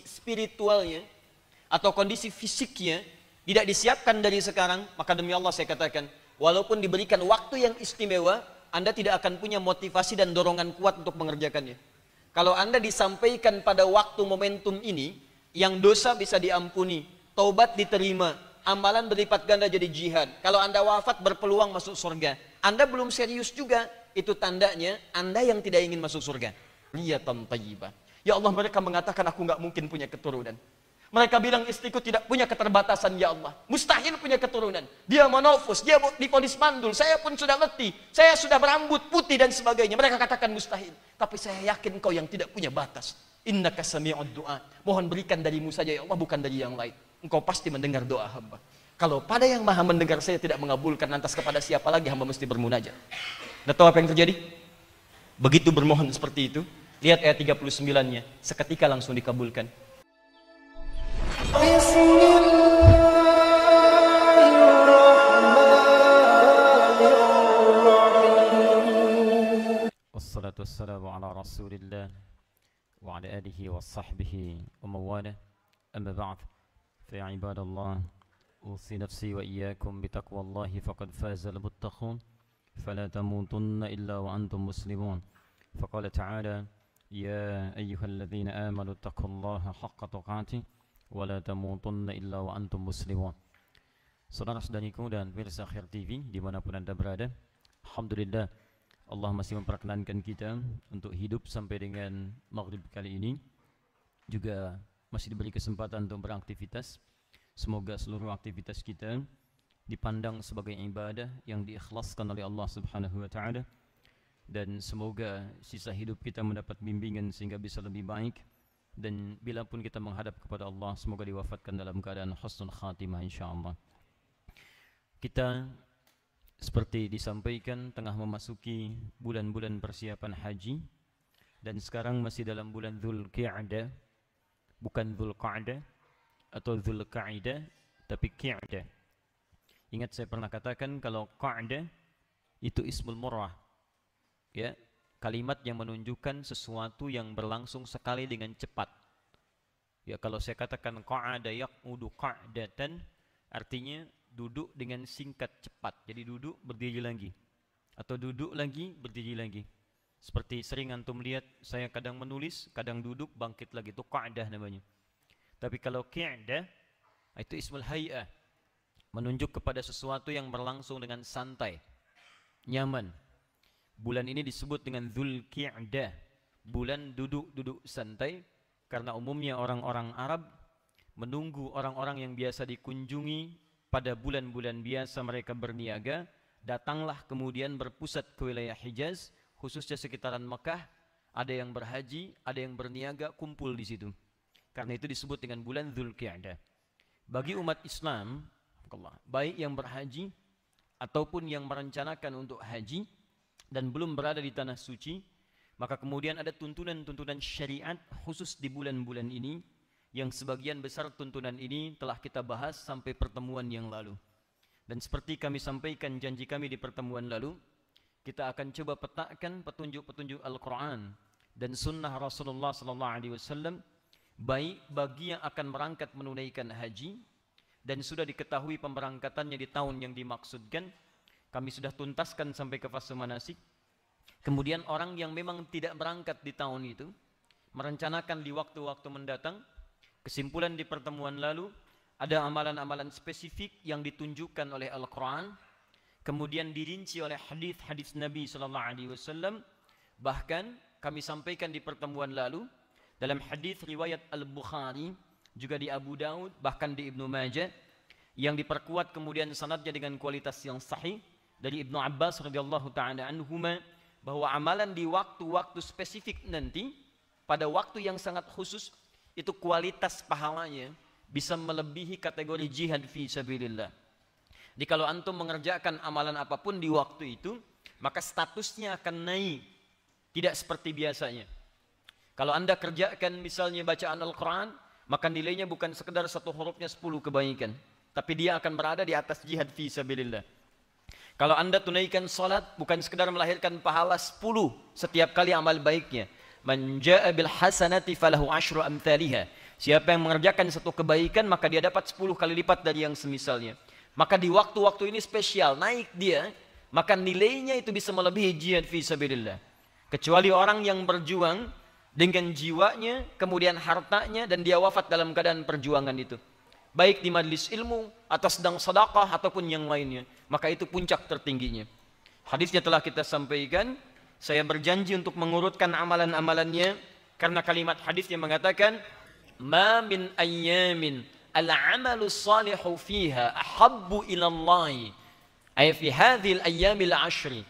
spiritualnya atau kondisi fisiknya tidak disiapkan dari sekarang, maka demi Allah saya katakan, walaupun diberikan waktu yang istimewa, Anda tidak akan punya motivasi dan dorongan kuat untuk mengerjakannya. Kalau Anda disampaikan pada waktu momentum ini, yang dosa bisa diampuni, taubat diterima, amalan berlipat ganda jadi jihad. Kalau Anda wafat berpeluang masuk surga. Anda belum serius juga, itu tandanya Anda yang tidak ingin masuk surga. Riyatan thayyibah. Ya Allah, mereka mengatakan aku nggak mungkin punya keturunan. Mereka bilang istriku tidak punya keterbatasan, ya Allah. Mustahil punya keturunan. Dia monofus, dia divonis mandul. Saya pun sudah letih, saya sudah berambut putih dan sebagainya. Mereka katakan mustahil. Tapi saya yakin kau yang tidak punya batas. Innaka sami'ud du'a. Mohon berikan darimu saja ya Allah, bukan dari yang lain. Engkau pasti mendengar doa hamba. Kalau pada yang maha mendengar saya tidak mengabulkan, lantas kepada siapa lagi hamba mesti bermunajat? Anda tahu apa yang terjadi? Begitu bermohon seperti itu, lihat ayat 39-nya, seketika langsung dikabulkan. Wassalatu wassalamu ala rasulillah wa ala alihi wa sahbihi wa mawalah. Amma ba'd, fa ya ibadallah, usi nafsi wa iyyakum bitaqwallahi faqad faza al-muttaqun fala tamutunna illa wa antum muslimun. Faqala ta'ala ya ayyuhalladzina amanu taqullaha haqqa tuqatih wa la tamutunna illa wa antum muslimun. Saudara-saudariku dan pemirsa Khair TV dimanapun Anda berada, alhamdulillah Allah masih memperkenankan kita untuk hidup sampai dengan maghrib kali ini. Juga masih diberi kesempatan untuk beraktivitas. Semoga seluruh aktivitas kita dipandang sebagai ibadah yang diikhlaskan oleh Allah Subhanahu wa taala, dan semoga sisa hidup kita mendapat bimbingan sehingga bisa lebih baik, dan bila pun kita menghadap kepada Allah semoga diwafatkan dalam keadaan husnul khatimah insyaallah. Kita seperti disampaikan tengah memasuki bulan-bulan persiapan haji, dan sekarang masih dalam bulan Dzulqa'dah, bukan Dzulqa'dah atau Dzulqa'dah, tapi Qi'dah. Ingat saya pernah katakan kalau Qa'dah itu ismul murrah, ya, kalimat yang menunjukkan sesuatu yang berlangsung sekali dengan cepat. Ya, kalau saya katakan qa'ada yaq'udu qa'datan, artinya duduk dengan singkat cepat. Jadi duduk berdiri lagi, atau duduk lagi berdiri lagi. Seperti sering antum lihat saya kadang menulis, kadang duduk, bangkit lagi, itu qa'dah namanya. Tapi kalau qi'dah itu ismul hay'ah, menunjuk kepada sesuatu yang berlangsung dengan santai, nyaman. Bulan ini disebut dengan Dzulqa'dah, bulan duduk-duduk santai, karena umumnya orang-orang Arab menunggu orang-orang yang biasa dikunjungi pada bulan-bulan biasa mereka berniaga, datanglah kemudian berpusat ke wilayah Hijaz, khususnya sekitaran Mekah. Ada yang berhaji, ada yang berniaga, kumpul di situ. Karena itu disebut dengan bulan Dzulqa'dah. Bagi umat Islam, baik yang berhaji ataupun yang merencanakan untuk haji dan belum berada di tanah suci, maka kemudian ada tuntunan-tuntunan syariat khusus di bulan-bulan ini, yang sebagian besar tuntunan ini telah kita bahas sampai pertemuan yang lalu. Dan seperti kami sampaikan janji kami di pertemuan lalu, kita akan coba petakan petunjuk-petunjuk Al-Quran dan sunnah Rasulullah SAW, baik bagi yang akan berangkat menunaikan haji, dan sudah diketahui pemberangkatannya di tahun yang dimaksudkan, kami sudah tuntaskan sampai ke fase manasik. Kemudian orang yang memang tidak berangkat di tahun itu, merencanakan di waktu-waktu mendatang. Kesimpulan di pertemuan lalu, ada amalan-amalan spesifik yang ditunjukkan oleh Al-Quran, kemudian dirinci oleh hadis-hadis Nabi SAW. Bahkan kami sampaikan di pertemuan lalu, dalam hadis riwayat Al-Bukhari, juga di Abu Daud, bahkan di Ibnu Majah, yang diperkuat kemudian sanadnya dengan kualitas yang sahih, dari Ibnu Abbas radhiyallahu ta'ala anhuma, bahwa amalan di waktu-waktu spesifik nanti, pada waktu yang sangat khusus, itu kualitas pahalanya bisa melebihi kategori jihad fi sabilillah. Jadi kalau antum mengerjakan amalan apapun di waktu itu, maka statusnya akan naik, tidak seperti biasanya. Kalau anda kerjakan misalnya bacaan Al-Quran, maka nilainya bukan sekedar satu hurufnya 10 kebaikan, tapi dia akan berada di atas jihad fi sabilillah. Kalau anda tunaikan salat, bukan sekedar melahirkan pahala 10 setiap kali amal baiknya. Man jaa bil hasanati falahu asyru amthaliha. Siapa yang mengerjakan satu kebaikan, maka dia dapat 10 kali lipat dari yang semisalnya. Maka di waktu-waktu ini spesial, naik dia, maka nilainya itu bisa melebihi jihad fi sabilillah. Kecuali orang yang berjuang dengan jiwanya, kemudian hartanya, dan dia wafat dalam keadaan perjuangan itu. Baik di majelis ilmu, atau sedang sedekah, ataupun yang lainnya. Maka itu puncak tertingginya. Hadisnya telah kita sampaikan. Saya berjanji untuk mengurutkan amalan-amalannya, karena kalimat hadis yang mengatakan, "Ma min ayyamin al-'amalu salihu fiha ahabbu ila Allah." Ay fi hadhil ayyamil 'ashri.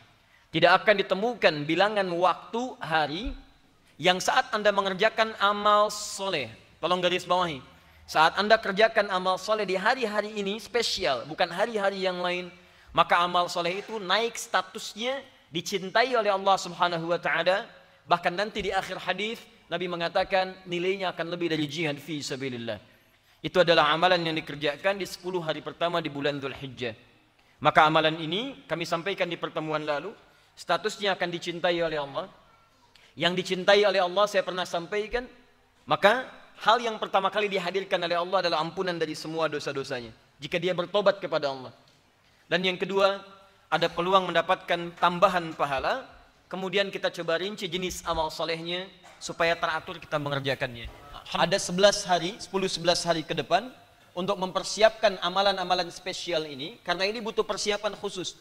Tidak akan ditemukan bilangan waktu hari yang saat Anda mengerjakan amal soleh. Tolong garis bawahi. Saat Anda kerjakan amal soleh di hari-hari ini spesial, bukan hari-hari yang lain, maka amal soleh itu naik statusnya, dicintai oleh Allah Subhanahu wa taala. Bahkan nanti di akhir hadis Nabi mengatakan nilainya akan lebih dari jihad fi sabilillah. Itu adalah amalan yang dikerjakan di 10 hari pertama di bulan Dzulhijjah. Maka amalan ini kami sampaikan di pertemuan lalu, statusnya akan dicintai oleh Allah. Yang dicintai oleh Allah saya pernah sampaikan, maka hal yang pertama kali dihadirkan oleh Allah adalah ampunan dari semua dosa-dosanya jika dia bertobat kepada Allah. Dan yang kedua, ada peluang mendapatkan tambahan pahala. Kemudian kita coba rinci jenis amal solehnya supaya teratur kita mengerjakannya. Ada 11 hari, 10-11 hari ke depan untuk mempersiapkan amalan-amalan spesial ini, karena ini butuh persiapan khusus.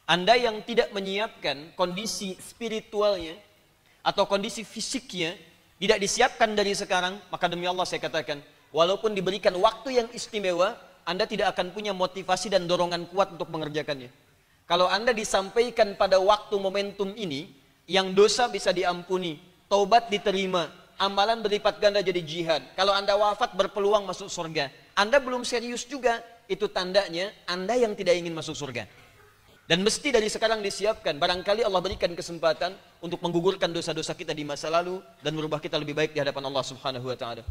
Anda yang tidak menyiapkan kondisi spiritualnya atau kondisi fisiknya, tidak disiapkan dari sekarang, maka demi Allah saya katakan, walaupun diberikan waktu yang istimewa, Anda tidak akan punya motivasi dan dorongan kuat untuk mengerjakannya. Kalau Anda disampaikan pada waktu momentum ini, yang dosa bisa diampuni, taubat diterima, amalan berlipat ganda jadi jihad. Kalau Anda wafat berpeluang masuk surga. Anda belum serius juga, itu tandanya Anda yang tidak ingin masuk surga. Dan mesti dari sekarang disiapkan. Barangkali Allah berikan kesempatan untuk menggugurkan dosa-dosa kita di masa lalu dan merubah kita lebih baik di hadapan Allah Subhanahu wa taala.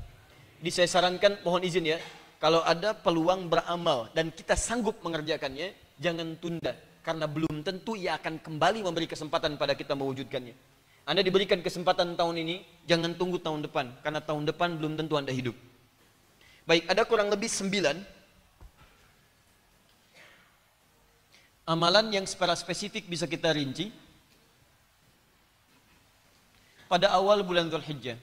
Jadi saya sarankan, mohon izin ya, kalau ada peluang beramal dan kita sanggup mengerjakannya, jangan tunda, karena belum tentu ia akan kembali memberi kesempatan pada kita mewujudkannya. Anda diberikan kesempatan tahun ini, jangan tunggu tahun depan, karena tahun depan belum tentu Anda hidup. Baik, ada kurang lebih 9 amalan yang secara spesifik bisa kita rinci pada awal bulan Dzulhijjah.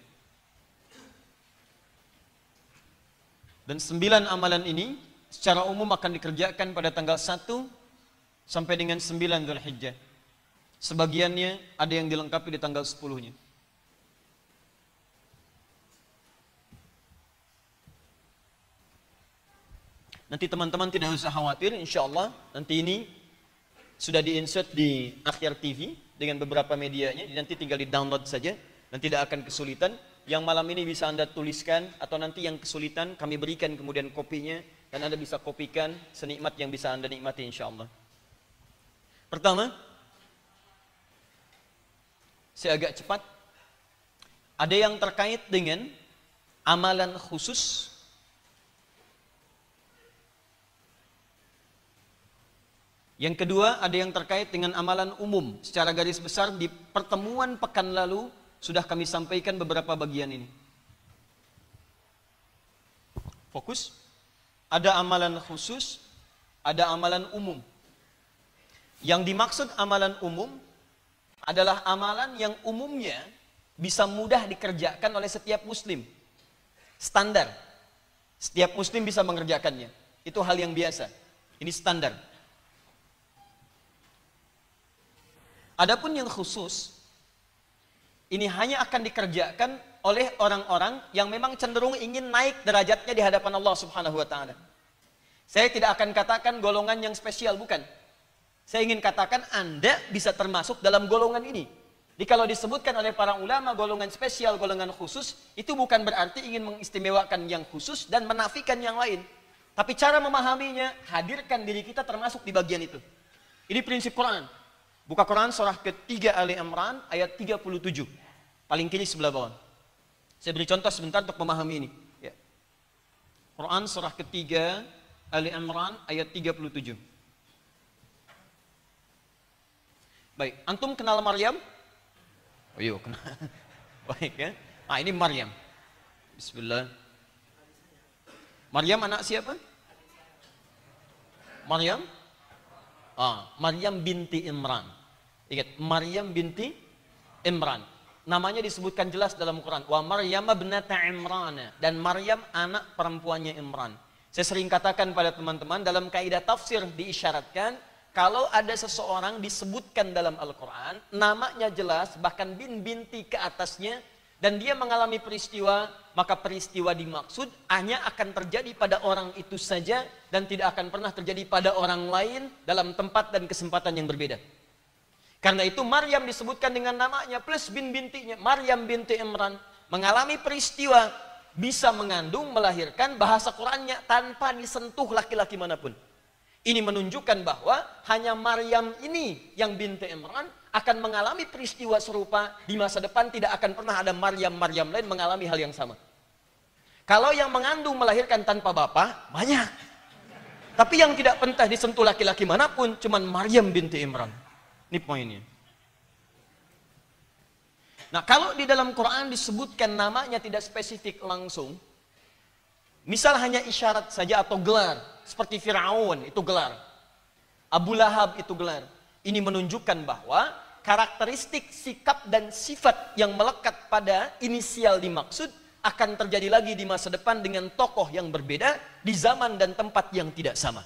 Dan 9 amalan ini secara umum akan dikerjakan pada tanggal 1 sampai dengan 9 Dzulhijjah. Sebagiannya ada yang dilengkapi di tanggal 10-nya. Nanti teman-teman tidak usah khawatir, insya Allah nanti ini sudah di-insert di Akhyar TV dengan beberapa medianya, nanti tinggal di-download saja dan tidak akan kesulitan. Yang malam ini bisa Anda tuliskan, atau nanti yang kesulitan kami berikan kemudian kopinya, dan Anda bisa kopikan senikmat yang bisa Anda nikmati insya Allah. Pertama, saya agak cepat. Ada yang terkait dengan amalan khusus. Yang kedua, ada yang terkait dengan amalan umum. Secara garis besar di pertemuan pekan lalu sudah kami sampaikan beberapa bagian ini. Fokus. Ada amalan khusus, ada amalan umum. Yang dimaksud amalan umum adalah amalan yang umumnya bisa mudah dikerjakan oleh setiap muslim. Standar. Setiap muslim bisa mengerjakannya. Itu hal yang biasa. Ini standar. Adapun yang khusus, ini hanya akan dikerjakan oleh orang-orang yang memang cenderung ingin naik derajatnya di hadapan Allah Subhanahu wa taala. Saya tidak akan katakan golongan yang spesial, bukan. Saya ingin katakan Anda bisa termasuk dalam golongan ini. Jadi kalau disebutkan oleh para ulama golongan spesial, golongan khusus, itu bukan berarti ingin mengistimewakan yang khusus dan menafikan yang lain. Tapi cara memahaminya, hadirkan diri kita termasuk di bagian itu. Ini prinsip Quran. Buka Quran surah ketiga Ali Imran ayat 37. Paling kiri sebelah bawah. Saya beri contoh sebentar untuk memahami ini. Ya. Quran surah ketiga Ali Imran ayat 37. Baik, antum kenal Maryam? Oh iya, kenal. Baik ya. Ah, ini Maryam. Bismillah. Maryam anak siapa? Maryam? Maryam binti Imran. Ingat, Maryam binti Imran. Namanya disebutkan jelas dalam Quran. Wa Maryam ibnata Imran. Dan Maryam anak perempuannya Imran. Saya sering katakan pada teman-teman, dalam kaidah tafsir diisyaratkan, kalau ada seseorang disebutkan dalam Al-Quran, namanya jelas, bahkan binti ke atasnya, dan dia mengalami peristiwa, maka peristiwa dimaksud hanya akan terjadi pada orang itu saja, dan tidak akan pernah terjadi pada orang lain dalam tempat dan kesempatan yang berbeda. Karena itu Maryam disebutkan dengan namanya, plus bintinya, Maryam binti Imran, mengalami peristiwa, bisa mengandung, melahirkan, bahasa Qurannya tanpa disentuh laki-laki manapun. Ini menunjukkan bahwa hanya Maryam ini yang binti Imran akan mengalami peristiwa serupa di masa depan, tidak akan pernah ada Maryam lain mengalami hal yang sama. Kalau yang mengandung melahirkan tanpa bapak, banyak. Tapi yang tidak pernah disentuh laki-laki manapun, cuman Maryam binti Imran. Ini poinnya. Nah, kalau di dalam Quran disebutkan namanya tidak spesifik langsung, misal hanya isyarat saja atau gelar, seperti Fir'aun itu gelar, Abu Lahab itu gelar. Ini menunjukkan bahwa karakteristik, sikap dan sifat yang melekat pada inisial dimaksud akan terjadi lagi di masa depan dengan tokoh yang berbeda di zaman dan tempat yang tidak sama.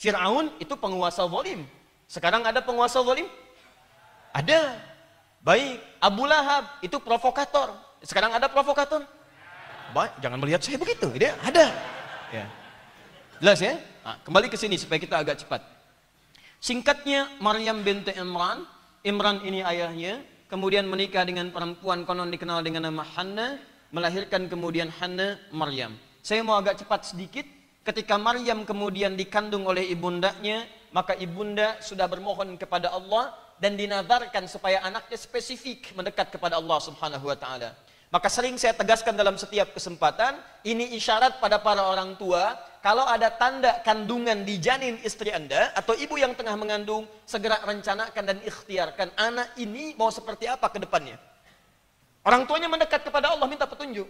Fir'aun itu penguasa zalim. Sekarang ada penguasa zalim? Ada. Baik, Abu Lahab itu provokator. Sekarang ada provokator? Baik, jangan melihat saya begitu. Dia ada. Ya. Jelas ya? Nah, kembali ke sini supaya kita agak cepat. Singkatnya, Maryam binti Imran. Imran ini ayahnya. Kemudian menikah dengan perempuan konon dikenal dengan nama Hannah. Melahirkan kemudian Hannah, Maryam. Saya mau agak cepat sedikit. Ketika Maryam kemudian dikandung oleh ibundanya, maka ibunda sudah bermohon kepada Allah dan dinazarkan supaya anaknya spesifik mendekat kepada Allah Subhanahu wa taala. Maka sering saya tegaskan dalam setiap kesempatan, ini isyarat pada para orang tua, kalau ada tanda kandungan di janin istri Anda atau ibu yang tengah mengandung, segera rencanakan dan ikhtiarkan anak ini mau seperti apa ke depannya. Orang tuanya mendekat kepada Allah minta petunjuk.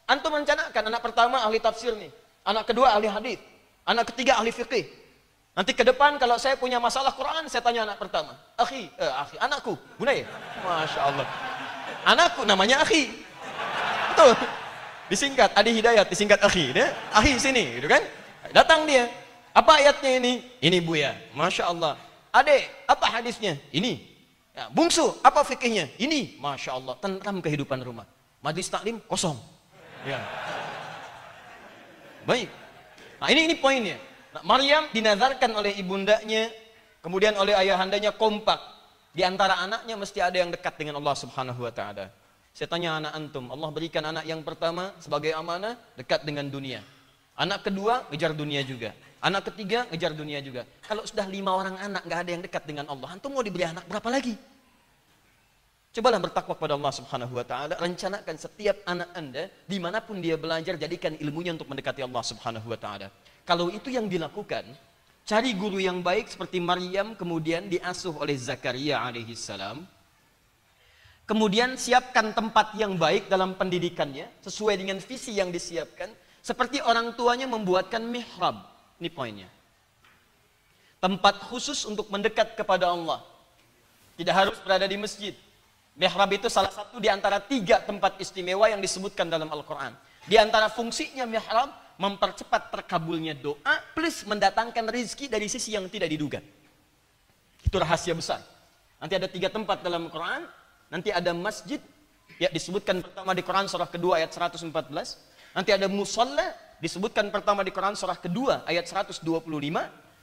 Antum rencanakan, anak pertama ahli tafsir nih, anak kedua ahli hadis, anak ketiga ahli fikih. Nanti ke depan kalau saya punya masalah Quran, saya tanya anak pertama, anakku, Bunaya, Masya Allah. Anakku namanya Akhi. Betul. Disingkat Adi Hidayat, disingkat Akhi. Dia, Akhi sini, gitu kan? Datang dia. Apa ayatnya ini? Ini Buya. Masya Allah. Adek, apa hadisnya? Ini. Ya, bungsu, apa fikihnya? Ini. Masya Allah. Tentram kehidupan rumah. Majlis taklim kosong. Ya. Baik. Nah, ini poinnya. Nah, Maryam dinazarkan oleh ibundanya, kemudian oleh ayahandanya kompak. Di antara anaknya mesti ada yang dekat dengan Allah Subhanahu wa taala. Saya tanya anak antum, Allah berikan anak yang pertama sebagai amanah dekat dengan dunia. Anak kedua ngejar dunia juga. Anak ketiga ngejar dunia juga. Kalau sudah 5 orang anak nggak ada yang dekat dengan Allah, antum mau diberi anak berapa lagi? Cobalah bertakwa kepada Allah Subhanahu wa taala, rencanakan setiap anak Anda dimanapun dia belajar, jadikan ilmunya untuk mendekati Allah Subhanahu wa taala. Kalau itu yang dilakukan, cari guru yang baik seperti Maryam kemudian diasuh oleh Zakaria alaihissalam. Kemudian siapkan tempat yang baik dalam pendidikannya sesuai dengan visi yang disiapkan. Seperti orang tuanya membuatkan mihrab. Ini poinnya. Tempat khusus untuk mendekat kepada Allah. Tidak harus berada di masjid. Mihrab itu salah satu di antara 3 tempat istimewa yang disebutkan dalam Al-Quran. Di antara fungsinya mihrab, mempercepat terkabulnya doa plus mendatangkan rezeki dari sisi yang tidak diduga. Itu rahasia besar. Nanti ada 3 tempat dalam Quran. Nanti ada masjid, ya disebutkan pertama di Quran surah kedua ayat 114. Nanti ada musalla, disebutkan pertama di Quran surah kedua ayat 125.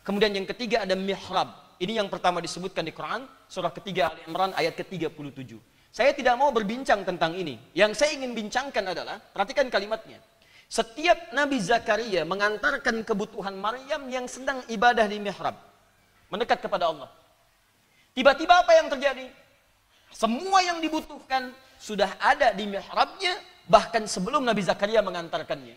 Kemudian yang ketiga ada mihrab. Ini yang pertama disebutkan di Quran surah ketiga Ali Imran ayat ke-37. Saya tidak mau berbincang tentang ini. Yang saya ingin bincangkan adalah, perhatikan kalimatnya. Setiap Nabi Zakaria mengantarkan kebutuhan Maryam yang sedang ibadah di mihrab, mendekat kepada Allah. Tiba-tiba apa yang terjadi? Semua yang dibutuhkan sudah ada di mihrabnya, bahkan sebelum Nabi Zakaria mengantarkannya.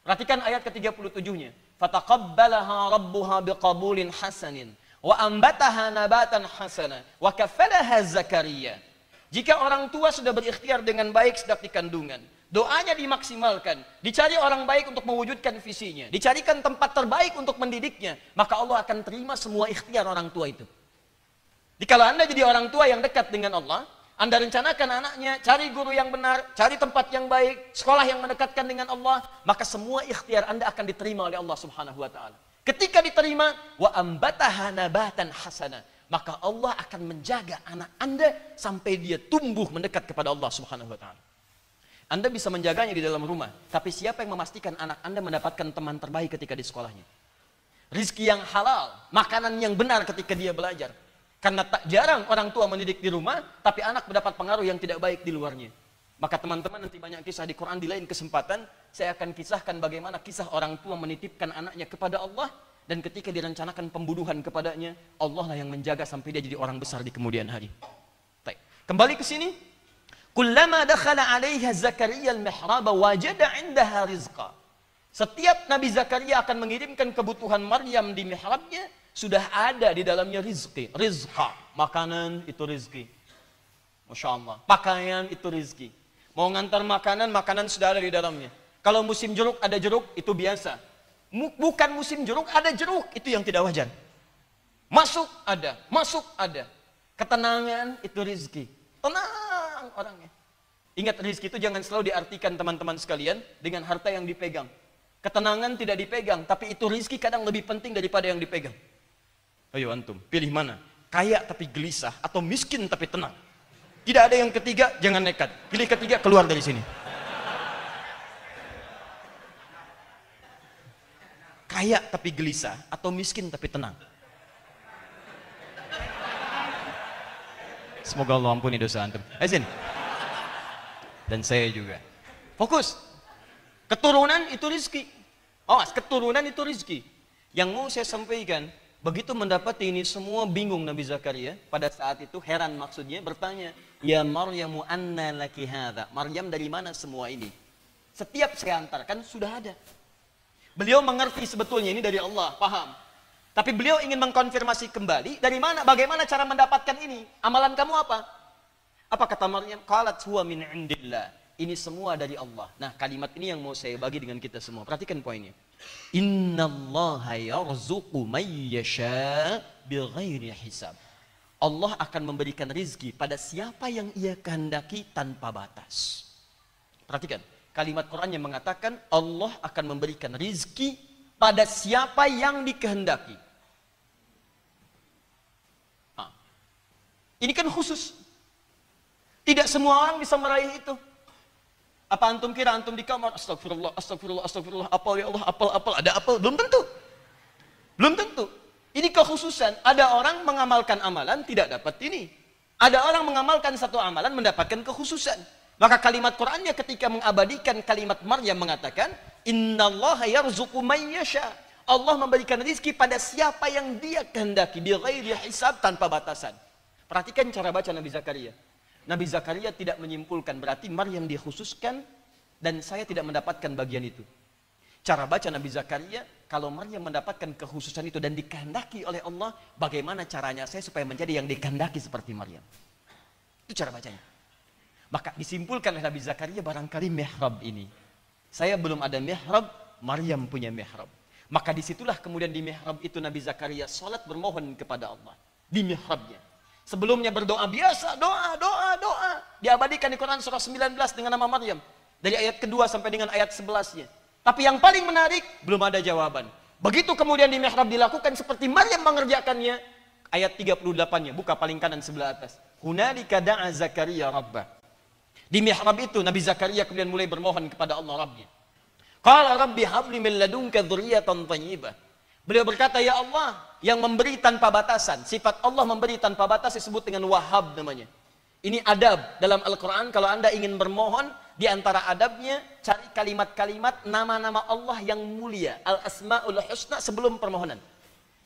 Perhatikan ayat ke-37-nya. Fataqabbalaha rabbuha biqabulin hasanin wa ambataha nabatan hasana wa kafalaha Zakaria. Jika orang tua sudah berikhtiar dengan baik sejak di kandungan, Doanya dimaksimalkan, dicari orang baik untuk mewujudkan visinya, dicarikan tempat terbaik untuk mendidiknya, maka Allah akan terima semua ikhtiar orang tua itu. Jadi kalau Anda jadi orang tua yang dekat dengan Allah, Anda rencanakan anaknya, cari guru yang benar, cari tempat yang baik, sekolah yang mendekatkan dengan Allah, maka semua ikhtiar Anda akan diterima oleh Allah Subhanahu wa taala. Ketika diterima, wa ambataha nabatan hasana, maka Allah akan menjaga anak Anda sampai dia tumbuh mendekat kepada Allah Subhanahu wa taala. Anda bisa menjaganya di dalam rumah, tapi siapa yang memastikan anak Anda mendapatkan teman terbaik ketika di sekolahnya? Rizki yang halal, makanan yang benar ketika dia belajar. Karena tak jarang orang tua mendidik di rumah, tapi anak mendapat pengaruh yang tidak baik di luarnya. Maka teman-teman, nanti banyak kisah di Quran, di lain kesempatan saya akan kisahkan bagaimana kisah orang tua menitipkan anaknya kepada Allah, dan ketika direncanakan pembunuhan kepadanya, Allah lah yang menjaga sampai dia jadi orang besar di kemudian hari. Baik. Kembali ke sini. Kullama dakhala 'alaiha Zakaria al-mihraba wajada 'indaha rizqa. Setiap Nabi Zakaria akan mengirimkan kebutuhan Maryam di mihrabnya, sudah ada di dalamnya rizki. Rizqa, makanan itu rizki. Masya Allah. Pakaian itu rizki. Mau ngantar makanan, makanan sudah ada di dalamnya. Kalau musim jeruk ada jeruk, itu biasa. Bukan musim jeruk, ada jeruk, itu yang tidak wajar. Masuk ada. Ketenangan itu rizki. Tenang orangnya. Ingat, rizki itu jangan selalu diartikan teman-teman sekalian dengan harta yang dipegang. Ketenangan tidak dipegang, tapi itu rizki kadang lebih penting daripada yang dipegang. Ayo antum, pilih mana? Kaya tapi gelisah, atau miskin tapi tenang? Tidak ada yang ketiga, jangan nekat. Pilih ketiga, keluar dari sini. Kaya tapi gelisah, atau miskin tapi tenang? Semoga Allah ampuni dosa antum. Ayo sini. Dan saya juga. Fokus. Keturunan itu rizki. Awas, keturunan itu rizki. Yang mau saya sampaikan, begitu mendapati ini semua bingung Nabi Zakaria. Pada saat itu heran maksudnya, bertanya, Ya Maryamu anna laki hadha. Maryam, dari mana semua ini? Setiap saya antarkan sudah ada. Beliau mengerti sebetulnya ini dari Allah, paham. Tapi beliau ingin mengkonfirmasi kembali, dari mana, bagaimana cara mendapatkan ini? Amalan kamu apa? Apa kata Maryam? Qalat huwa min indillah. Ini semua dari Allah. Nah, kalimat ini yang mau saya bagi dengan kita semua. Perhatikan poinnya. Innallaha yarzuqu may yasha bighairi hisab. Allah akan memberikan rizki pada siapa yang ia kehendaki tanpa batas. Perhatikan, kalimat Quran yang mengatakan Allah akan memberikan rizki pada siapa yang dikehendaki. Nah, ini kan khusus. Tidak semua orang bisa meraih itu. Apa antum kira antum di kamar, astagfirullah, astagfirullah, astagfirullah, apal ya Allah, apal, ada apal? Belum tentu. Belum tentu. Ini kekhususan. Ada orang mengamalkan amalan tidak dapat ini. Ada orang mengamalkan satu amalan mendapatkan kekhususan. Maka kalimat Qur'annya ketika mengabadikan kalimat Maryam mengatakan, Innallaha yarzuqu may yasha. Allah memberikan rizki pada siapa yang dia kehendaki, bighairi hisab, tanpa batasan. Perhatikan cara baca Nabi Zakaria. Nabi Zakaria tidak menyimpulkan berarti Maryam dikhususkan dan saya tidak mendapatkan bagian itu. Cara baca Nabi Zakaria, kalau Maryam mendapatkan kekhususan itu dan dikehendaki oleh Allah, bagaimana caranya saya supaya menjadi yang dikehendaki seperti Maryam? Itu cara bacanya. Maka disimpulkan oleh Nabi Zakaria, barangkali mihrab ini. Saya belum ada mihrab, Maryam punya mihrab. Maka disitulah kemudian di mihrab itu Nabi Zakaria salat bermohon kepada Allah. Di mihrabnya. Sebelumnya berdoa biasa, doa. Diabadikan di Quran surah 19 dengan nama Maryam. Dari ayat kedua sampai dengan ayat 11-nya. Tapi yang paling menarik, belum ada jawaban. Begitu kemudian di mihrab dilakukan seperti Maryam mengerjakannya. Ayat 38-nya, buka paling kanan sebelah atas. Hunalika da'a Zakaria rabbah. Di mihrab itu Nabi Zakaria kemudian mulai bermohon kepada Allah Rabbnya. Qala rabbi habli min ladunka dzurriyyatan thayyibah. Beliau berkata, ya Allah, yang memberi tanpa batasan. Sifat Allah memberi tanpa batas disebut dengan Wahhab namanya. Ini adab dalam Al-Quran. Kalau Anda ingin bermohon, di antara adabnya, cari kalimat-kalimat nama-nama Allah yang mulia. Al-Asma'ul Husna sebelum permohonan.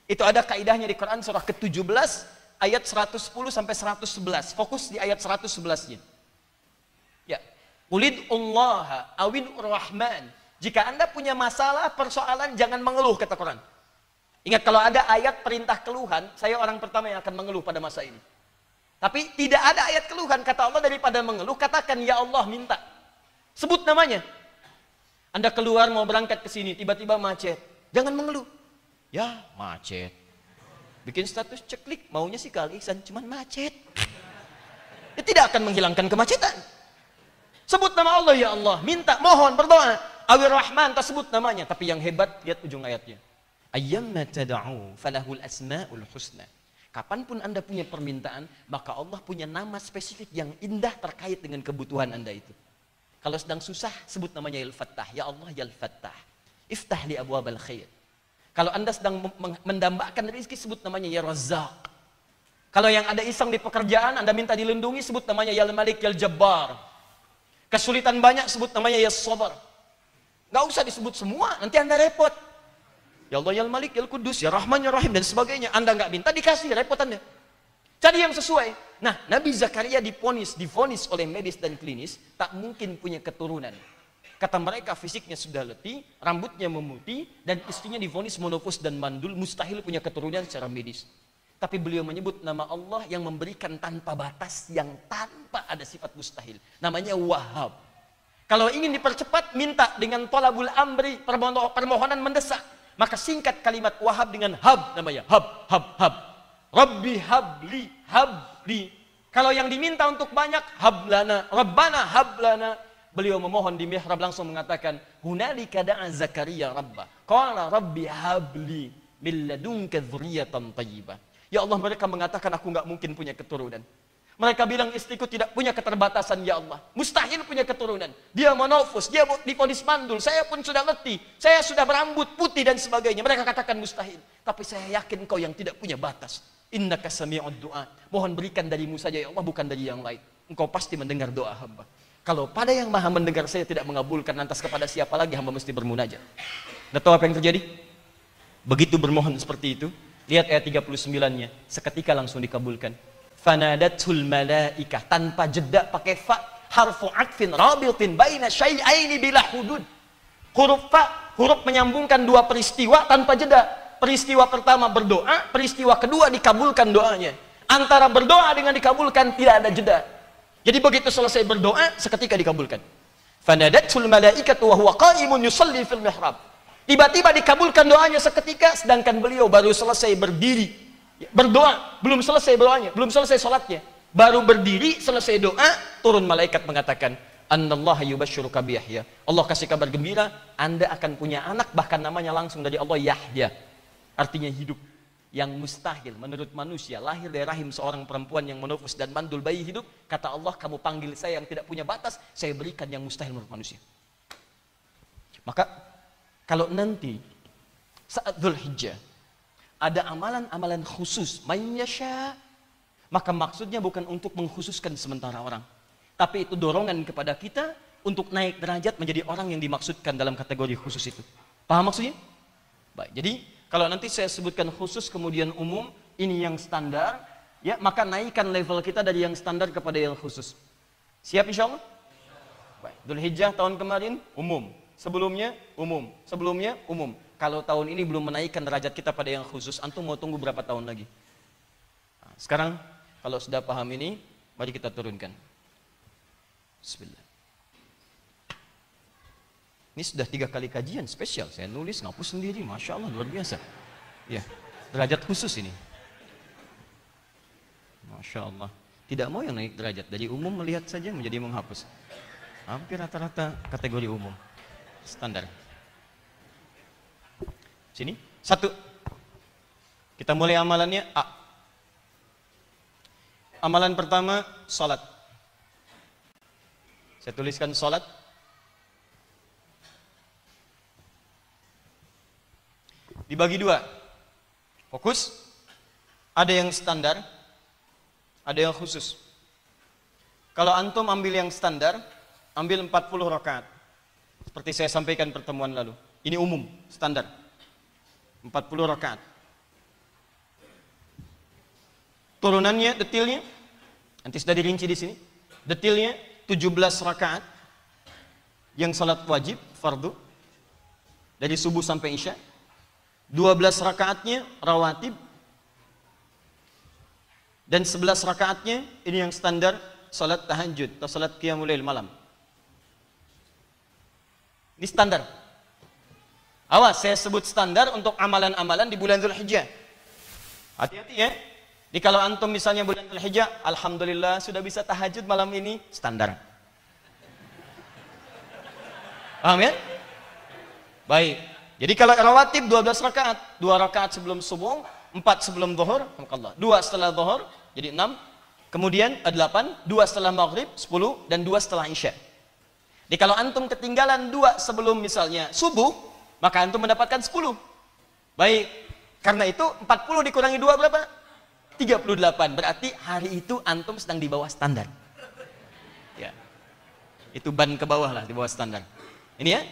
Itu ada kaidahnya di Quran surah ke-17, ayat 110 sampai 111. Fokus di ayat 111-nya. Ya. Qulid'ullaha awid'ur rahman. Jika Anda punya masalah, persoalan, jangan mengeluh, kata Quran. Ingat, kalau ada ayat perintah keluhan, saya orang pertama yang akan mengeluh pada masa ini. Tapi tidak ada ayat keluhan, kata Allah, daripada mengeluh, katakan, ya Allah, minta. Sebut namanya. Anda keluar mau berangkat ke sini, tiba-tiba macet. Jangan mengeluh. Ya, macet. Bikin status ceklik, maunya sih kali Ihsan, cuman macet. Ya, tidak akan menghilangkan kemacetan. Sebut nama Allah, ya Allah. Minta, mohon, berdoa. Awir Rahman, tak sebut namanya. Tapi yang hebat, lihat ujung ayatnya. Ayyamma tada'u falahul asma'ul husna. Kapanpun Anda punya permintaan, maka Allah punya nama spesifik yang indah terkait dengan kebutuhan Anda itu. Kalau sedang susah, sebut namanya Al-Fattah. Ya Allah, ya Al-Fattah. Iftah li abwabal khair. Kalau Anda sedang mendambakan rezeki, sebut namanya Ya Razzaq. Kalau yang ada iseng di pekerjaan, Anda minta dilindungi, sebut namanya Ya Al-Malik, Ya Al-Jabbar. Kesulitan banyak, sebut namanya Ya Sabar. Nggak usah disebut semua, nanti Anda repot. Ya Allah, Ya Al-Malik, Ya Al-Qudus, Ya Rahman, Ya Rahim, dan sebagainya. Anda nggak minta, dikasih, repot Anda. Cari yang sesuai. Nah, Nabi Zakaria divonis oleh medis dan klinis, tak mungkin punya keturunan. Kata mereka fisiknya sudah letih, rambutnya memutih, dan istrinya divonis monofos dan mandul, mustahil punya keturunan secara medis. Tapi beliau menyebut nama Allah yang memberikan tanpa batas, yang tanpa ada sifat mustahil. Namanya Wahhab. Kalau ingin dipercepat, minta dengan tolabul amri, permohonan mendesak. Maka singkat kalimat Wahhab dengan Hab namanya. Hab, Hab, Hab. Rabbi habli, habli. Kalau yang diminta untuk banyak, hablana, Rabbana hablana. Beliau memohon di mihrab langsung mengatakan, hunalika da'a Zakaria Rabbah. Qala Rabbi habli min ladunka dzurriyyatan thayyibah. Ya Allah, mereka mengatakan aku nggak mungkin punya keturunan. Mereka bilang istriku tidak punya keterbatasan, ya Allah. Mustahil punya keturunan. Dia monofus, dia divonis mandul. Saya pun sudah letih, saya sudah berambut putih dan sebagainya. Mereka katakan mustahil. Tapi saya yakin kau yang tidak punya batas. Innaka sami'ud du'a. Mohon berikan darimu saja, ya Allah, bukan dari yang lain. Engkau pasti mendengar doa hamba. Kalau pada yang maha mendengar saya tidak mengabulkan, lantas kepada siapa lagi hamba mesti bermunajat? Anda tahu apa yang terjadi? Begitu bermohon seperti itu, lihat ayat 39-nya, seketika langsung dikabulkan. Fanadatul malaikah, tanpa jeda pakai fa, harfu atfin rabitin baina syai'aini bila hudud. Huruf fa, huruf menyambungkan dua peristiwa tanpa jeda. Peristiwa pertama berdoa, peristiwa kedua dikabulkan doanya. Antara berdoa dengan dikabulkan tidak ada jeda. Jadi begitu selesai berdoa, seketika dikabulkan. Fanadatul malaikatu wa huwa qa'imun yusalli fil mihrab. Tiba-tiba dikabulkan doanya seketika, sedangkan beliau baru selesai berdiri. Berdoa, belum selesai doanya, belum selesai salatnya. Baru berdiri, selesai doa, turun malaikat mengatakan, Annallaha yubashshiruka bi Yahya. Allah kasih kabar gembira, Anda akan punya anak, bahkan namanya langsung dari Allah Yahya. Artinya hidup. Yang mustahil menurut manusia, lahir dari rahim seorang perempuan yang menofus dan mandul bayi hidup, kata Allah, kamu panggil saya yang tidak punya batas, saya berikan yang mustahil menurut manusia. Maka kalau nanti saat Dzulhijjah ada amalan-amalan khusus mayyasha, maka maksudnya bukan untuk mengkhususkan sementara orang, tapi itu dorongan kepada kita untuk naik derajat menjadi orang yang dimaksudkan dalam kategori khusus itu. Paham maksudnya? Baik, jadi kalau nanti saya sebutkan khusus kemudian umum, ini yang standar, ya, maka naikkan level kita dari yang standar kepada yang khusus. Siap insya Allah? Baik, Dzulhijjah tahun kemarin umum, sebelumnya umum, sebelumnya umum. Kalau tahun ini belum menaikkan derajat kita pada yang khusus, antum mau tunggu berapa tahun lagi? Nah, sekarang kalau sudah paham ini, mari kita turunkan. Bismillah. Ini sudah 3 kali kajian spesial, saya nulis, ngapus sendiri, Masya Allah, luar biasa. Ya, derajat khusus ini. Masya Allah. Tidak mau yang naik derajat, dari umum melihat saja menjadi menghapus. Hampir rata-rata kategori umum. Standar. Sini, 1. Kita mulai amalannya, A. Amalan pertama, salat. Saya tuliskan salat. Dibagi 2. Fokus. Ada yang standar, ada yang khusus. Kalau antum ambil yang standar, ambil 40 rakaat. Seperti saya sampaikan pertemuan lalu. Ini umum, standar. 40 rakaat. Turunannya, detilnya, nanti sudah dirinci di sini. Detilnya 17 rakaat yang salat wajib, fardu, dari subuh sampai isya. 12 rakaatnya rawatib, dan 11 rakaatnya ini yang standar salat tahajud atau salat qiyamul lail malam. Ini standar. Awas, saya sebut standar untuk amalan-amalan di bulan Dzulhijjah. Hati-hati ya. Jadi kalau antum misalnya bulan Dzulhijjah, alhamdulillah sudah bisa tahajud malam ini, standar. Paham ya? Baik. Jadi kalau rawatib 12 rakaat, 2 rakaat sebelum subuh, 4 sebelum zuhur, 2 setelah zuhur, jadi 6. Kemudian 8, 2 setelah maghrib, 10, dan 2 setelah isya. Jadi kalau antum ketinggalan 2 sebelum misalnya subuh, maka antum mendapatkan 10. Baik. Karena itu 40 dikurangi 2 berapa? 38. Berarti hari itu antum sedang di bawah standar. Ya. Itu ban ke bawah lah, di bawah standar. Ini ya.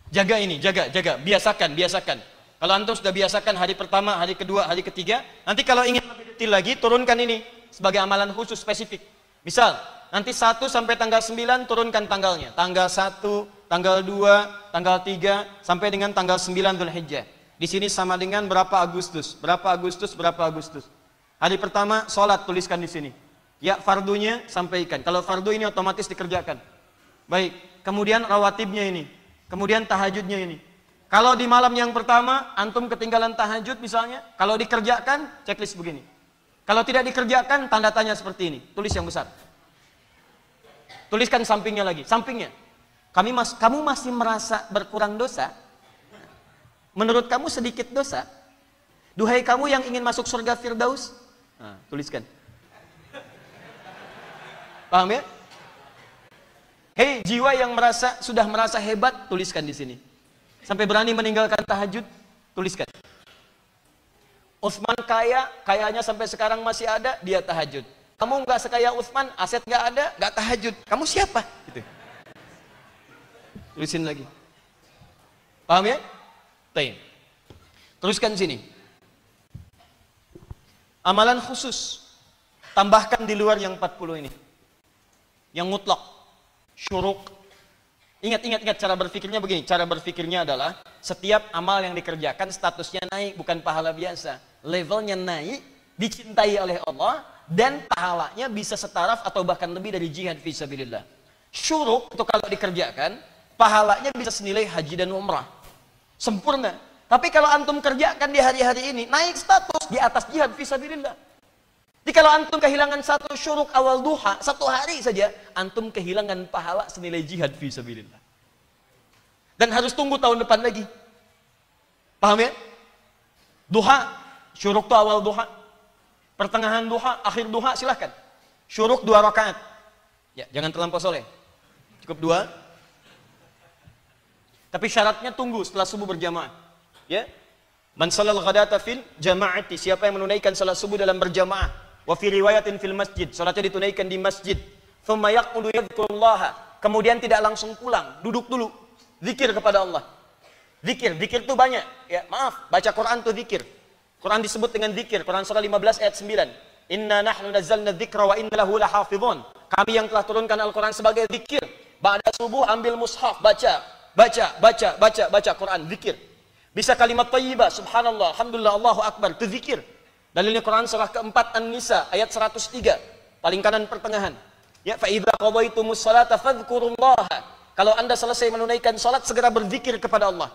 Jaga ini, jaga. Biasakan. Kalau antum sudah biasakan hari pertama, hari kedua, hari ketiga, nanti kalau ingin lebih detail lagi, turunkan ini sebagai amalan khusus spesifik. Misal, nanti 1 sampai tanggal 9 turunkan tanggalnya. Tanggal 1, tanggal 2, tanggal 3 sampai dengan tanggal 9 Dzulhijjah. Di sini sama dengan berapa Agustus. Hari pertama sholat, tuliskan di sini. Ya, fardunya sampaikan. Kalau fardu ini otomatis dikerjakan. Baik. Kemudian rawatibnya ini. Kemudian tahajudnya ini. Kalau di malam yang pertama antum ketinggalan tahajud misalnya, kalau dikerjakan checklist begini. Kalau tidak dikerjakan tanda tanya seperti ini. Tulis yang besar. Tuliskan sampingnya lagi. Sampingnya. Kamu masih merasa berkurang dosa? Menurut kamu sedikit dosa? Duhai kamu yang ingin masuk surga Firdaus? Nah, tuliskan. Paham ya? Hei jiwa yang sudah merasa hebat, tuliskan di sini. Sampai berani meninggalkan tahajud, tuliskan. Utsman kayanya sampai sekarang masih ada, dia tahajud. Kamu nggak sekaya Utsman, aset nggak ada, nggak tahajud. Kamu siapa? Gitu. Tulisin lagi. Paham ya? Baik. Teruskan sini. Amalan khusus. Tambahkan di luar yang 40 ini. Yang mutlak. Syuruk. Ingat cara berpikirnya begini. Cara berpikirnya adalah setiap amal yang dikerjakan statusnya naik, bukan pahala biasa. Levelnya naik, dicintai oleh Allah, dan pahalanya bisa setaraf atau bahkan lebih dari jihad fisabilillah. Syuruk itu kalau dikerjakan, pahalanya bisa senilai haji dan umrah. Sempurna. Tapi kalau antum kerjakan di hari-hari ini, naik status di atas jihad fisabilillah. Jadi kalau antum kehilangan satu syuruk awal duha, 1 hari saja, antum kehilangan pahala senilai jihad fisabilillah. Dan harus tunggu tahun depan lagi. Paham ya? Duha, syuruk itu awal duha. Pertengahan duha, akhir duha, silahkan. Syuruk 2 rakaat. Ya, jangan terlampau soleh. Cukup 2. Tapi syaratnya tunggu setelah subuh berjamaah. Ya. Man shalal ghadata fil jama'ati, siapa yang menunaikan salat subuh dalam berjamaah. Wa fi riwayatin fil masjid, salatnya ditunaikan di masjid. Thumma yaqudu yadhkurullaha, kemudian tidak langsung pulang, duduk dulu, zikir kepada Allah. Zikir itu banyak. Ya, maaf, baca Quran itu zikir. Quran disebut dengan zikir. Quran surah 15 ayat 9. Inna nahnu nazzalna dzikra wa inna lahu lahafizun. Kami yang telah turunkan Al-Quran sebagai zikir. Ba'da subuh ambil mushaf, baca Quran, zikir. Bisa kalimat thayyibah, subhanallah, alhamdulillah, Allahu akbar, itu zikir. Dalilnya Quran surah keempat An-Nisa ayat 103, paling kanan pertengahan. Ya, fa idza qadaytumus salata fadhkurullaha. Kalau Anda selesai menunaikan salat, segera berzikir kepada Allah.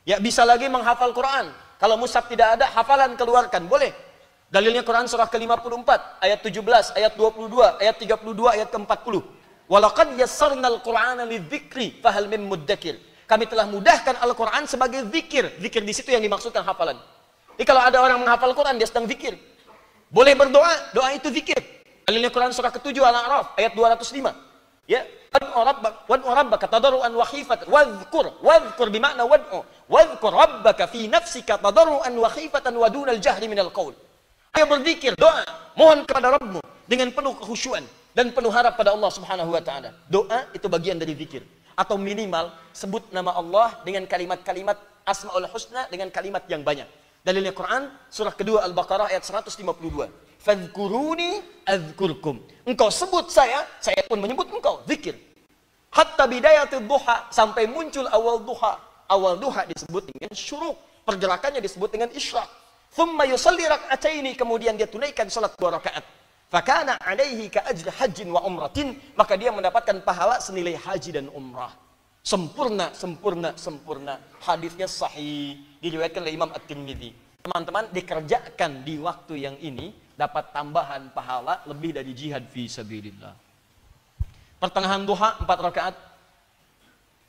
Ya, bisa lagi menghafal Quran. Kalau mushaf tidak ada, hafalan keluarkan, boleh. Dalilnya Quran surah ke-54 ayat 17, ayat 22, ayat 32, ayat ke-40. Walaqad yassarnal Qur'ana lidzikri fahal min muddakir. Kami telah mudahkan Al-Quran sebagai zikir. Zikir di situ yang dimaksudkan hafalan. Jadi kalau ada orang menghafal Quran, dia sedang zikir. Boleh berdoa, doa itu zikir. Dalilnya Quran surah ke-7 Al-A'raf ayat 205. Ya, wad'u rabbaka tadarruan wa khifatan wadhkur bimakna wadhkur rabbaka fi nafsika tadarruan wa khifatan wa dunal jahri minal qaul. Ayo berzikir, doa, mohon kepada Rabbmu dengan penuh kekhusyuan dan penuh harap pada Allah Subhanahu wa taala. Doa itu bagian dari zikir. Atau minimal sebut nama Allah dengan kalimat-kalimat Asmaul Husna dengan kalimat yang banyak. Dalilnya Quran surah kedua Al-Baqarah ayat 152. Fadhkuruni adzkurkum. Engkau sebut saya pun menyebut engkau. Zikir. Hatta bidayatul duha, sampai muncul awal duha. Awal duha disebut dengan syuruk. Pergerakannya disebut dengan isyraq. Thumma yusalli rak'ataini, kemudian dia tunaikan salat 2 rakaat. Fakana alaihi ka ajri hajjin wa umratin, maka dia mendapatkan pahala senilai haji dan umrah. Sempurna, sempurna, sempurna. Hadisnya sahih, diriwayatkan oleh Imam At-Tirmidzi. Teman-teman, dikerjakan di waktu yang ini dapat tambahan pahala lebih dari jihad fi sabilillah. Pertengahan duha 4 rakaat.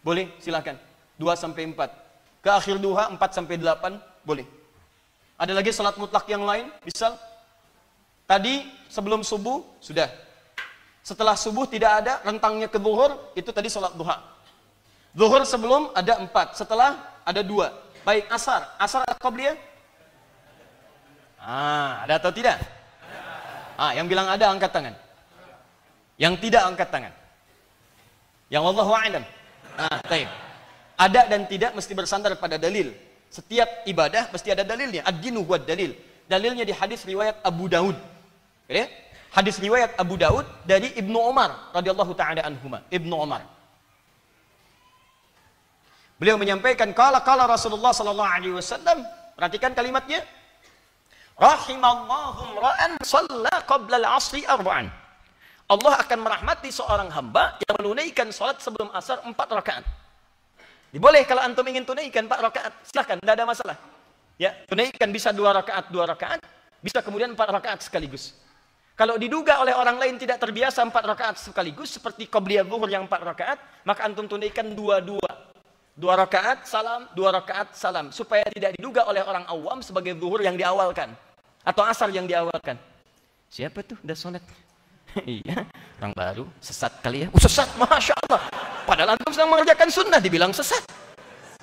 Boleh, silakan. 2 sampai 4. Ke akhir duha 4 sampai 8, boleh. Ada lagi salat mutlak yang lain, misal tadi sebelum subuh sudah. Setelah subuh tidak ada, rentangnya ke zuhur, itu tadi salat duha. Zuhur sebelum ada 4, setelah ada 2. Baik, asar. Asar ada qabliyah? Ada atau tidak? Yang bilang ada angkat tangan. Yang tidak angkat tangan. Yang wallahu a'lam. Baik. Ada dan tidak mesti bersandar pada dalil. Setiap ibadah mesti ada dalilnya. Ad-dinu huwa dalil. Dalilnya di hadis riwayat Abu Daud. Ya? Hadis riwayat Abu Daud dari Ibnu Umar radhiyallahu taala anhuma. Ibnu Umar. Beliau menyampaikan qala Rasulullah sallallahu alaihi wasallam. Perhatikan kalimatnya. Rahimallahu ra'an shalla qabla al-'ashri arba'an. Allah akan merahmati seorang hamba yang menunaikan salat sebelum asar 4 rakaat. Boleh kalau antum ingin tunaikan 4 rakaat, silahkan, tidak ada masalah. Ya, tunaikan bisa 2 rakaat, bisa kemudian 4 rakaat sekaligus. Kalau diduga oleh orang lain tidak terbiasa 4 rakaat sekaligus, seperti qabliyah zuhur yang 4 rakaat, maka antum tunaikan 2-2. 2 rakaat salam, 2 rakaat salam, supaya tidak diduga oleh orang awam sebagai zuhur yang diawalkan atau asar yang diawalkan. Siapa tuh udah sholat? Iya, orang baru, sesat kali ya. Sesat, Masya Allah. Padahal antum sedang mengerjakan sunnah, dibilang sesat.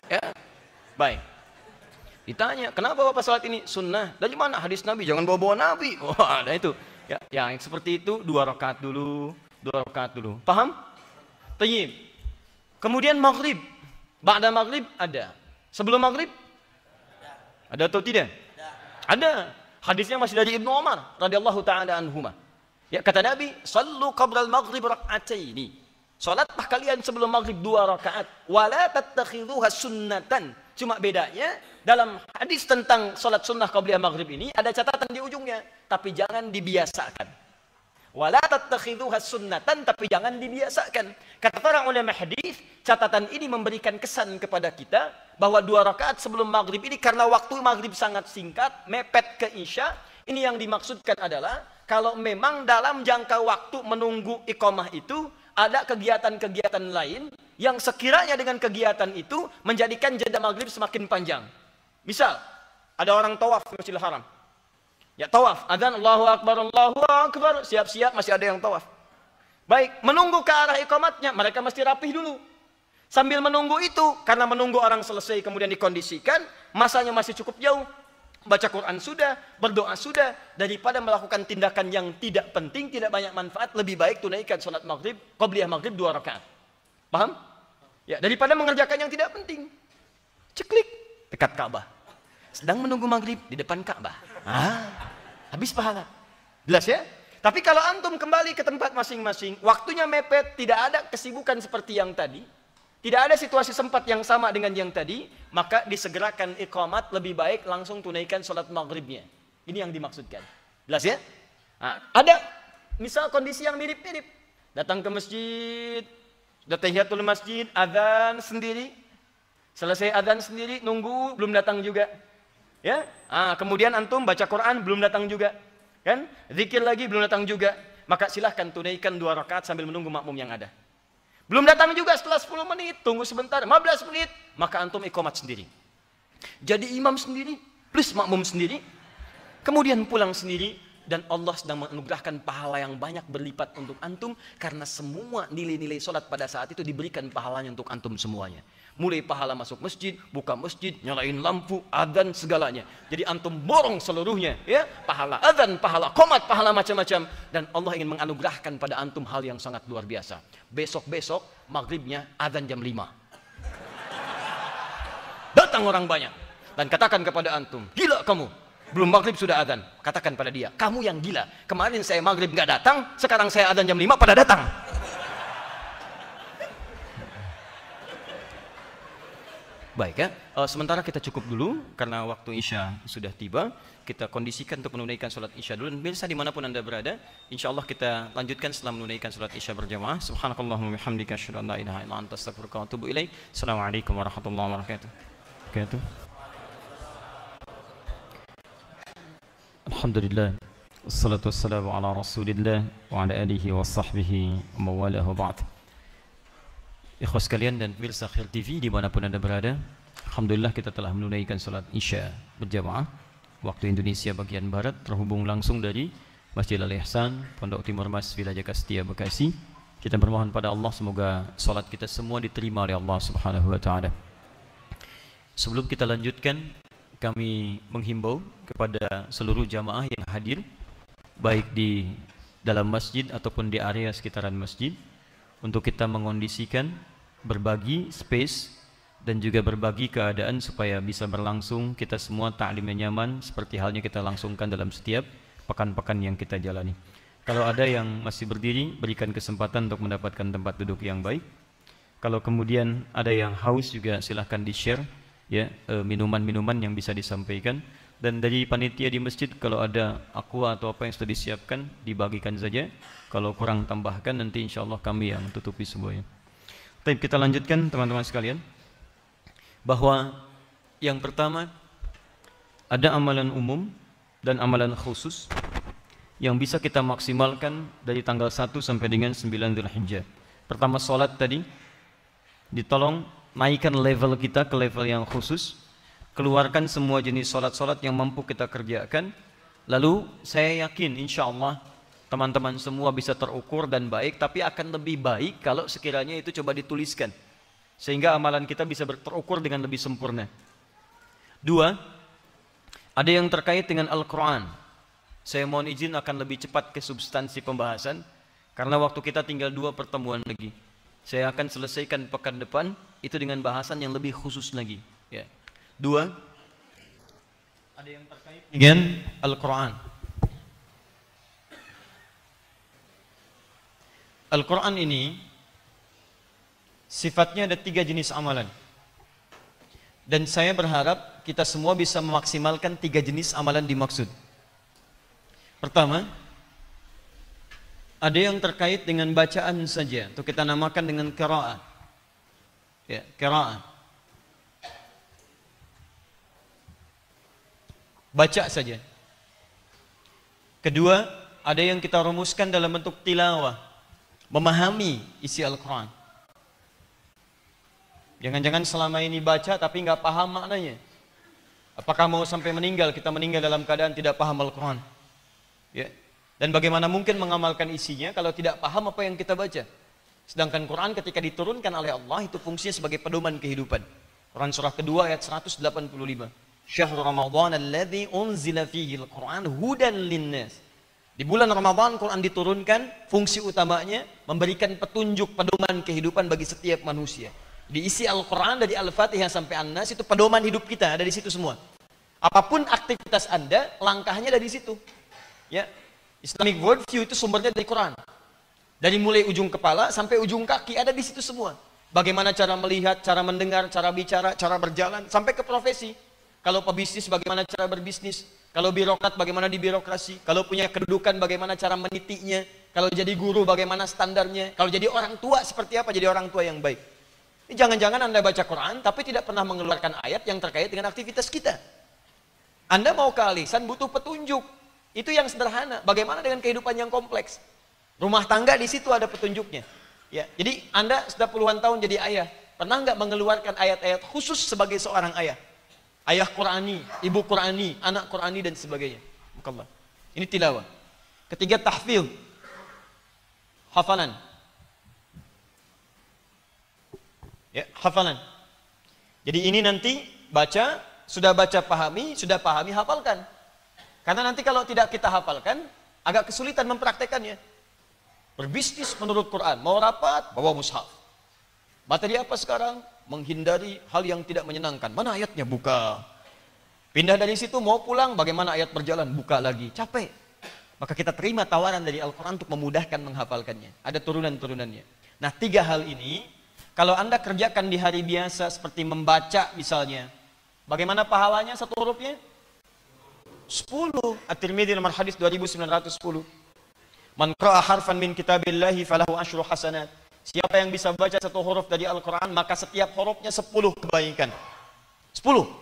Ya, baik. Ditanya, kenapa bapak sholat ini? Sunnah. Dari mana? Hadis Nabi, jangan bawa-bawa Nabi. Wah, ada itu. Ya, yang seperti itu 2 rakaat dulu, 2 rakaat dulu. Paham? Tayyib. Kemudian maghrib. Ba'da maghrib ada. Sebelum maghrib? Ada atau tidak? Ada. Hadisnya masih dari Ibnu Umar radhiyallahu taala anhuma. Ya, kata Nabi, "Shallu qabla al-maghrib rak'ataini." Salatlah kalian sebelum maghrib 2 rakaat. Wala tattakhidhuha sunnatan. Cuma bedanya dalam hadis tentang salat sunnah qabliyah maghrib ini ada catatan di ujungnya, tapi jangan dibiasakan. Wala tattakhidhuha sunnatan, tapi jangan dibiasakan. Kata para ulama hadis, catatan ini memberikan kesan kepada kita bahwa 2 rakaat sebelum maghrib ini karena waktu maghrib sangat singkat, mepet ke isya. Ini yang dimaksudkan adalah kalau memang dalam jangka waktu menunggu iqamah itu ada kegiatan-kegiatan lain yang sekiranya dengan kegiatan itu menjadikan jeda maghrib semakin panjang. Misal, ada orang tawaf di Masjidil Haram. Ya, tawaf, adzan Allahu Akbar, siap-siap masih ada yang tawaf. Baik, menunggu ke arah iqamatnya, mereka mesti rapih dulu. Sambil menunggu itu, karena menunggu orang selesai kemudian dikondisikan, masanya masih cukup jauh. Baca Quran sudah, berdoa sudah, daripada melakukan tindakan yang tidak penting, tidak banyak manfaat, lebih baik tunaikan salat maghrib, qabliyah maghrib 2 rakaat. Paham? Ya, daripada mengerjakan yang tidak penting. Ceklik, dekat Ka'bah. Sedang menunggu maghrib di depan Ka'bah. Habis pahala. Jelas ya? Tapi kalau antum kembali ke tempat masing-masing, waktunya mepet, tidak ada kesibukan seperti yang tadi, tidak ada situasi sempat yang sama dengan yang tadi, maka disegerakan iqamat, lebih baik langsung tunaikan sholat maghribnya. Ini yang dimaksudkan. Jelas ya? Ada misal kondisi yang mirip-mirip. Datang ke masjid, sudah tahiyatul masjid, adzan sendiri, selesai adzan sendiri, nunggu, belum datang juga. Ya, kemudian antum baca Quran, belum datang juga. Kan? Zikir lagi, belum datang juga. Maka silahkan tunaikan 2 rakaat sambil menunggu makmum yang ada. Belum datang juga setelah 10 menit, tunggu sebentar, 15 menit, maka antum iqamat sendiri. Jadi imam sendiri, plus makmum sendiri, kemudian pulang sendiri, dan Allah sedang menganugerahkan pahala yang banyak berlipat untuk antum, karena semua nilai-nilai sholat pada saat itu diberikan pahalanya untuk antum semuanya. Mulai pahala masuk masjid, buka masjid, nyalain lampu, adzan, segalanya. Jadi antum borong seluruhnya, ya, pahala adzan, pahala qomat, pahala macam-macam, dan Allah ingin menganugerahkan pada antum hal yang sangat luar biasa. Besok-besok maghribnya adzan jam 5. Datang orang banyak dan katakan kepada antum, gila kamu, belum maghrib sudah adzan. Katakan pada dia, kamu yang gila, kemarin saya maghrib nggak datang, sekarang saya adzan jam 5 pada datang. Baik ya, sementara kita cukup dulu karena waktu Isya sudah tiba. Kita kondisikan untuk menunaikan sholat Isya dulu. Dan biasa dimanapun Anda berada, insya Allah kita lanjutkan setelah menunaikan sholat Isya berjamaah. Subhanakallahumma wabihamdika asyhadu an la ilaha illa anta astaghfiruka wa atubu ilaik. Assalamualaikum warahmatullahi wabarakatuh. Alhamdulillah. Wassalatu wassalamu ala Rasulillah wa ala alihi wa sahbihi wa mawalahu ba'd. Ikhwas sekalian dan pemirsa Khair TV dimanapun Anda berada, alhamdulillah kita telah menunaikan salat Isya berjamaah waktu Indonesia bagian Barat, terhubung langsung dari Masjid Al-Ihsan, Pondok Timur Mas, Wilayah Kastia, Bekasi. Kita bermohon pada Allah semoga salat kita semua diterima oleh Allah Subhanahu wa taala. Sebelum kita lanjutkan, kami menghimbau kepada seluruh jamaah yang hadir baik di dalam masjid ataupun di area sekitaran masjid untuk kita mengondisikan berbagi space dan juga berbagi keadaan supaya bisa berlangsung kita semua ta'limnya nyaman seperti halnya kita langsungkan dalam setiap pekan-pekan yang kita jalani. Kalau ada yang masih berdiri, berikan kesempatan untuk mendapatkan tempat duduk yang baik. Kalau kemudian ada yang haus juga silahkan di-share ya minuman-minuman yang bisa disampaikan. Dan dari panitia di masjid kalau ada aqua atau apa yang sudah disiapkan dibagikan saja. Kalau kurang tambahkan nanti insya Allah kami yang tutupi semuanya. Baik, kita lanjutkan teman-teman sekalian. Bahwa yang pertama ada amalan umum dan amalan khusus yang bisa kita maksimalkan dari tanggal 1 sampai dengan 9 Dzulhijjah. Pertama salat tadi, ditolong naikkan level kita ke level yang khusus. Keluarkan semua jenis salat-salat yang mampu kita kerjakan. Lalu saya yakin insya Allah teman-teman semua bisa terukur dan baik, tapi akan lebih baik kalau sekiranya itu coba dituliskan sehingga amalan kita bisa terukur dengan lebih sempurna. Dua, ada yang terkait dengan Al-Quran. Saya mohon izin akan lebih cepat ke substansi pembahasan karena waktu kita tinggal 2 pertemuan lagi. Saya akan selesaikan pekan depan itu dengan bahasan yang lebih khusus lagi ya. Dua, ada yang terkait dengan Al-Quran. Al-Quran ini sifatnya ada 3 jenis amalan. Dan saya berharap kita semua bisa memaksimalkan 3 jenis amalan dimaksud. Pertama, ada yang terkait dengan bacaan saja, atau kita namakan dengan qiraah. Ya, qiraah. Baca saja. Kedua, ada yang kita rumuskan dalam bentuk tilawah, memahami isi Al-Quran. Jangan-jangan selama ini baca tapi nggak paham maknanya. Apakah mau sampai meninggal, kita meninggal dalam keadaan tidak paham Al-Quran? Ya. Dan bagaimana mungkin mengamalkan isinya kalau tidak paham apa yang kita baca? Sedangkan Quran ketika diturunkan oleh Allah itu fungsinya sebagai pedoman kehidupan. Quran surah kedua ayat 185. Syahrul Ramadan alladzi unzila fihi al-Quran hudan linnas. Di bulan Ramadan Quran diturunkan, fungsi utamanya memberikan petunjuk pedoman kehidupan bagi setiap manusia. Diisi Al-Quran dari Al-Fatihah sampai An-Nas itu pedoman hidup kita ada di situ semua. Apapun aktivitas Anda, langkahnya dari situ. Ya, Islamic worldview itu sumbernya dari Quran. Dari mulai ujung kepala sampai ujung kaki ada di situ semua. Bagaimana cara melihat, cara mendengar, cara bicara, cara berjalan sampai ke profesi. Kalau pebisnis bagaimana cara berbisnis, kalau birokrat bagaimana di birokrasi, kalau punya kedudukan bagaimana cara menitinya, kalau jadi guru bagaimana standarnya, kalau jadi orang tua seperti apa jadi orang tua yang baik. Ini jangan-jangan Anda baca Quran tapi tidak pernah mengeluarkan ayat yang terkait dengan aktivitas kita. Anda mau ke alisan butuh petunjuk. Itu yang sederhana. Bagaimana dengan kehidupan yang kompleks? Rumah tangga di situ ada petunjuknya. Ya, jadi Anda sudah puluhan tahun jadi ayah, pernah nggak mengeluarkan ayat-ayat khusus sebagai seorang ayah? Ayah Qurani, ibu Qurani, anak Qurani dan sebagainya. Mukallah. Ini tilawah. Ketiga tahfidz. Hafalan. Ya, hafalan. Jadi ini nanti baca, sudah baca pahami, sudah pahami hafalkan. Karena nanti kalau tidak kita hafalkan, agak kesulitan mempraktekannya. Berbisnis menurut Quran, mau rapat, bawa mushaf. Materi apa sekarang? Menghindari hal yang tidak menyenangkan. Mana ayatnya? Buka. Pindah dari situ mau pulang, bagaimana ayat berjalan? Buka lagi. Capek. Maka kita terima tawaran dari Al-Quran untuk memudahkan menghafalkannya. Ada turunan-turunannya. Nah, 3 hal ini, Kalau Anda kerjakan di hari biasa seperti membaca misalnya, bagaimana pahalanya satu hurufnya? 10. At-Tirmidzi nomor hadis 2910. Man qara'a harfan min kitabillahi falahu asyru hasanat. Siapa yang bisa baca satu huruf dari Al-Quran, maka setiap hurufnya 10 kebaikan. 10.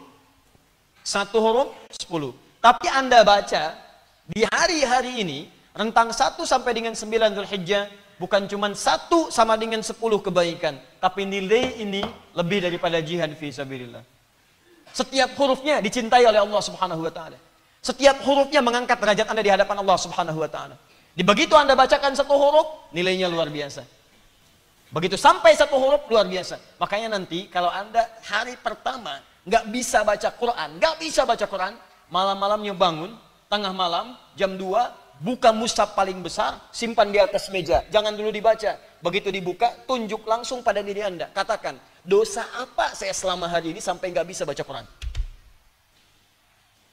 Satu huruf 10. Tapi Anda baca di hari-hari ini, rentang 1 sampai dengan 9 Dzulhijjah, bukan cuma 1 sama dengan 10 kebaikan, tapi nilai ini lebih daripada jihad fi sabilillah. Setiap hurufnya dicintai oleh Allah Subhanahu wa taala. Setiap hurufnya mengangkat derajat Anda di hadapan Allah Subhanahu wa taala. Di begitu Anda bacakan satu huruf, nilainya luar biasa. Begitu sampai satu huruf, luar biasa. Makanya nanti kalau Anda hari pertama nggak bisa baca Quran, malam-malamnya bangun, tengah malam, jam 2, buka mushaf paling besar, simpan di atas meja. Jangan dulu dibaca. Begitu dibuka, tunjuk langsung pada diri Anda. Katakan, dosa apa saya selama hari ini sampai nggak bisa baca Quran?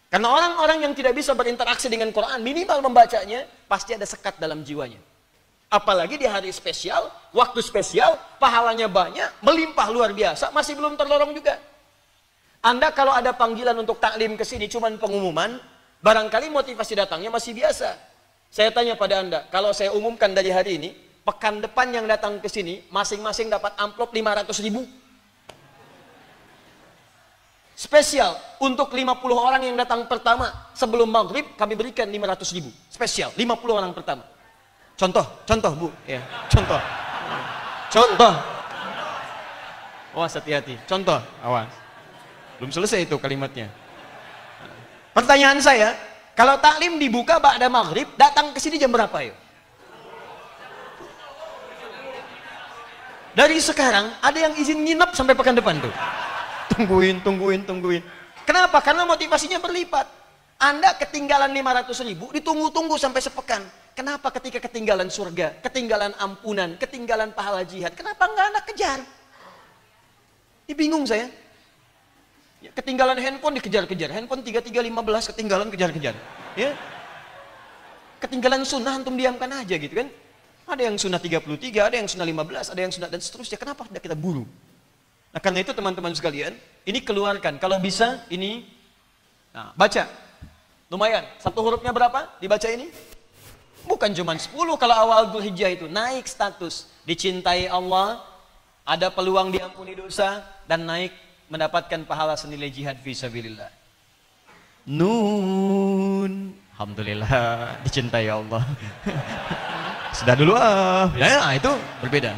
Karena orang-orang yang tidak bisa berinteraksi dengan Quran, minimal membacanya, pasti ada sekat dalam jiwanya. Apalagi di hari spesial, waktu spesial, pahalanya banyak, melimpah luar biasa, masih belum terdorong juga. Anda kalau ada panggilan untuk taklim ke sini, cuman pengumuman, barangkali motivasi datangnya masih biasa. Saya tanya pada Anda, kalau saya umumkan dari hari ini, pekan depan yang datang ke sini, masing-masing dapat amplop 500.000. Spesial, untuk 50 orang yang datang pertama, sebelum maghrib, kami berikan 500.000. Spesial, 50 orang pertama. Contoh Bu. Ya, contoh. Awas, hati-hati. Contoh, awas. Belum selesai itu kalimatnya. Pertanyaan saya, kalau taklim dibuka ba'da maghrib, datang ke sini jam berapa yuk? Dari sekarang, ada yang izin nginep sampai pekan depan tuh. Tungguin. Kenapa? Karena motivasinya berlipat. Anda ketinggalan 500.000, ditunggu-tunggu sampai sepekan. Kenapa ketika ketinggalan surga, ketinggalan ampunan, ketinggalan pahala jihad, kenapa nggak Anda kejar? Ini bingung saya. Ketinggalan handphone dikejar-kejar, handphone 3315 ketinggalan kejar-kejar, ya. Ketinggalan sunnah antum diamkan aja gitu kan. Ada yang sunnah 33, ada yang sunnah 15, ada yang sunnah dan seterusnya. Kenapa tidak kita buru? Nah, karena itu teman-teman sekalian, ini keluarkan kalau bisa ini. Nah, baca. Lumayan. Satu hurufnya berapa? Dibaca ini. Bukan cuma 10 kalau awal Dzulhijjah itu, naik status, dicintai Allah, ada peluang diampuni dosa dan naik mendapatkan pahala senilai jihad fi sabilillah. Nun. Alhamdulillah dicintai Allah. Sudah dulu ya, itu berbeda.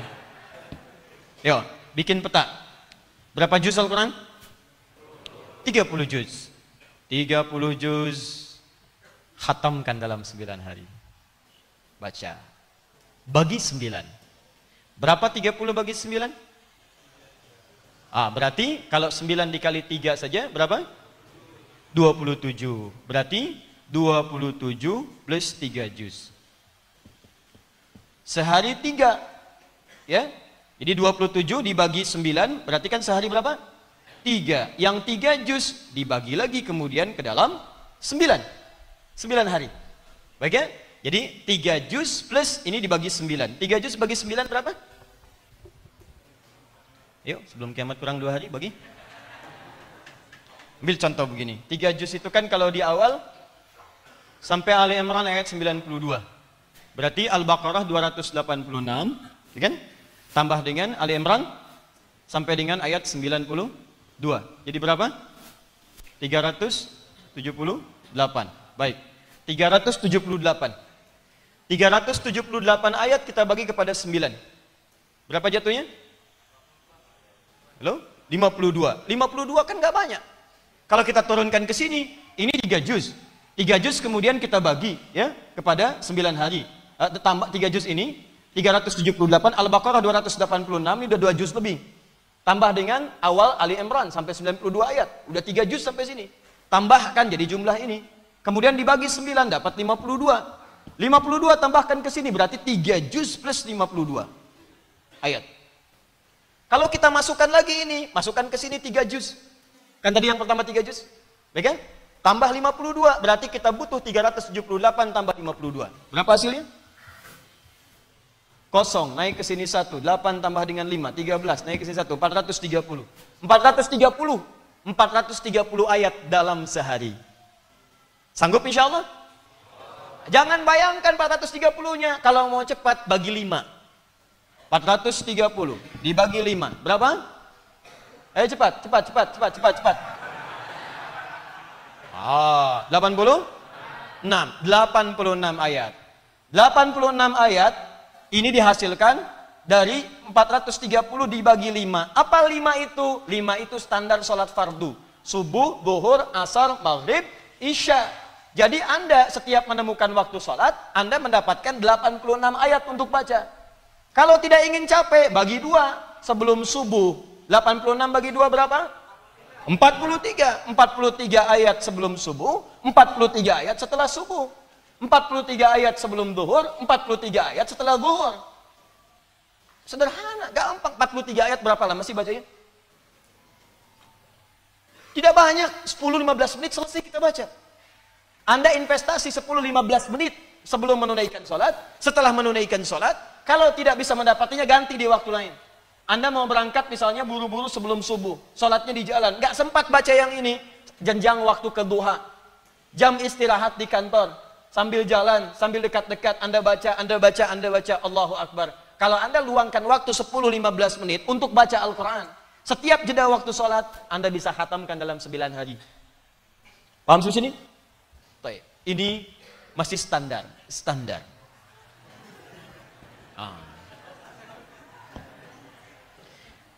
Yuk, bikin peta. Berapa juz Al-Quran? 30 juz. 30 juz khatamkan dalam 9 hari. Baca. Bagi 9. Berapa 30 bagi 9? Berarti kalau 9 dikali 3 saja berapa? 27. Berarti 27 plus 3 juz. Sehari 3. Ya. Jadi 27 dibagi 9 berarti kan sehari berapa? 3. Yang 3 juz dibagi lagi kemudian ke dalam 9. 9 hari. Baik ya? Jadi 3 juz plus ini dibagi 9. 3 juz bagi 9 berapa? Yuk, sebelum kiamat kurang 2 hari bagi. Ambil contoh begini. 3 juz itu kan kalau di awal sampai Ali Imran ayat 92. Berarti Al-Baqarah 286, ya kan? Tambah dengan Ali Imran sampai dengan ayat 92. Jadi berapa? 378. Baik. 378. 378 ayat kita bagi kepada 9. Berapa jatuhnya? Halo? 52. 52 kan nggak banyak. Kalau kita turunkan ke sini, ini 3 juz. 3 juz kemudian kita bagi ya kepada 9 hari. Tambah 3 juz ini 378, Al-Baqarah 286, ini udah 2 juz lebih. Tambah dengan awal Ali Imran sampai 92 ayat, udah 3 juz sampai sini. Tambahkan jadi jumlah ini. Kemudian dibagi 9 dapat 52. 52 tambahkan ke sini berarti 3 juz plus 52 ayat. Kalau kita masukkan lagi ini, masukkan ke sini 3 juz. Kan tadi yang pertama 3 juz. Baik kan? Tambah 52 berarti kita butuh 378 tambah 52. Berapa hasilnya? Kosong, naik ke sini 1. 8 tambah dengan 5, 13. Naik ke sini 1, 430. 430 ayat dalam sehari. Sanggup insya Allah? Jangan bayangkan 430-nya. Kalau mau cepat, bagi 5. 430 dibagi 5. Berapa? Ayo cepat. 86 ayat. 86 ayat ini dihasilkan dari 430 dibagi 5. Apa 5 itu? 5 itu standar sholat fardu. Subuh, zuhur, asar, maghrib, isya. Jadi Anda setiap menemukan waktu sholat, Anda mendapatkan 86 ayat untuk baca. Kalau tidak ingin capek, bagi 2 sebelum subuh. 86 bagi 2 berapa? 43. 43 ayat sebelum subuh, 43 ayat setelah subuh. 43 ayat sebelum zuhur, 43 ayat setelah zuhur. Sederhana, gampang. 43 ayat berapa lama sih bacanya? Tidak banyak, 10-15 menit selesai kita baca. Anda investasi 10-15 menit sebelum menunaikan sholat, setelah menunaikan sholat, kalau tidak bisa mendapatinya ganti di waktu lain. Anda mau berangkat misalnya buru-buru sebelum subuh, sholatnya di jalan, nggak sempat baca yang ini, jenjang waktu ke duha, jam istirahat di kantor, sambil jalan, sambil dekat-dekat, Anda baca, Allahu Akbar. Kalau Anda luangkan waktu 10-15 menit untuk baca Al-Quran, setiap jeda waktu sholat, Anda bisa khatamkan dalam 9 hari. Paham di sini? Ini masih standar.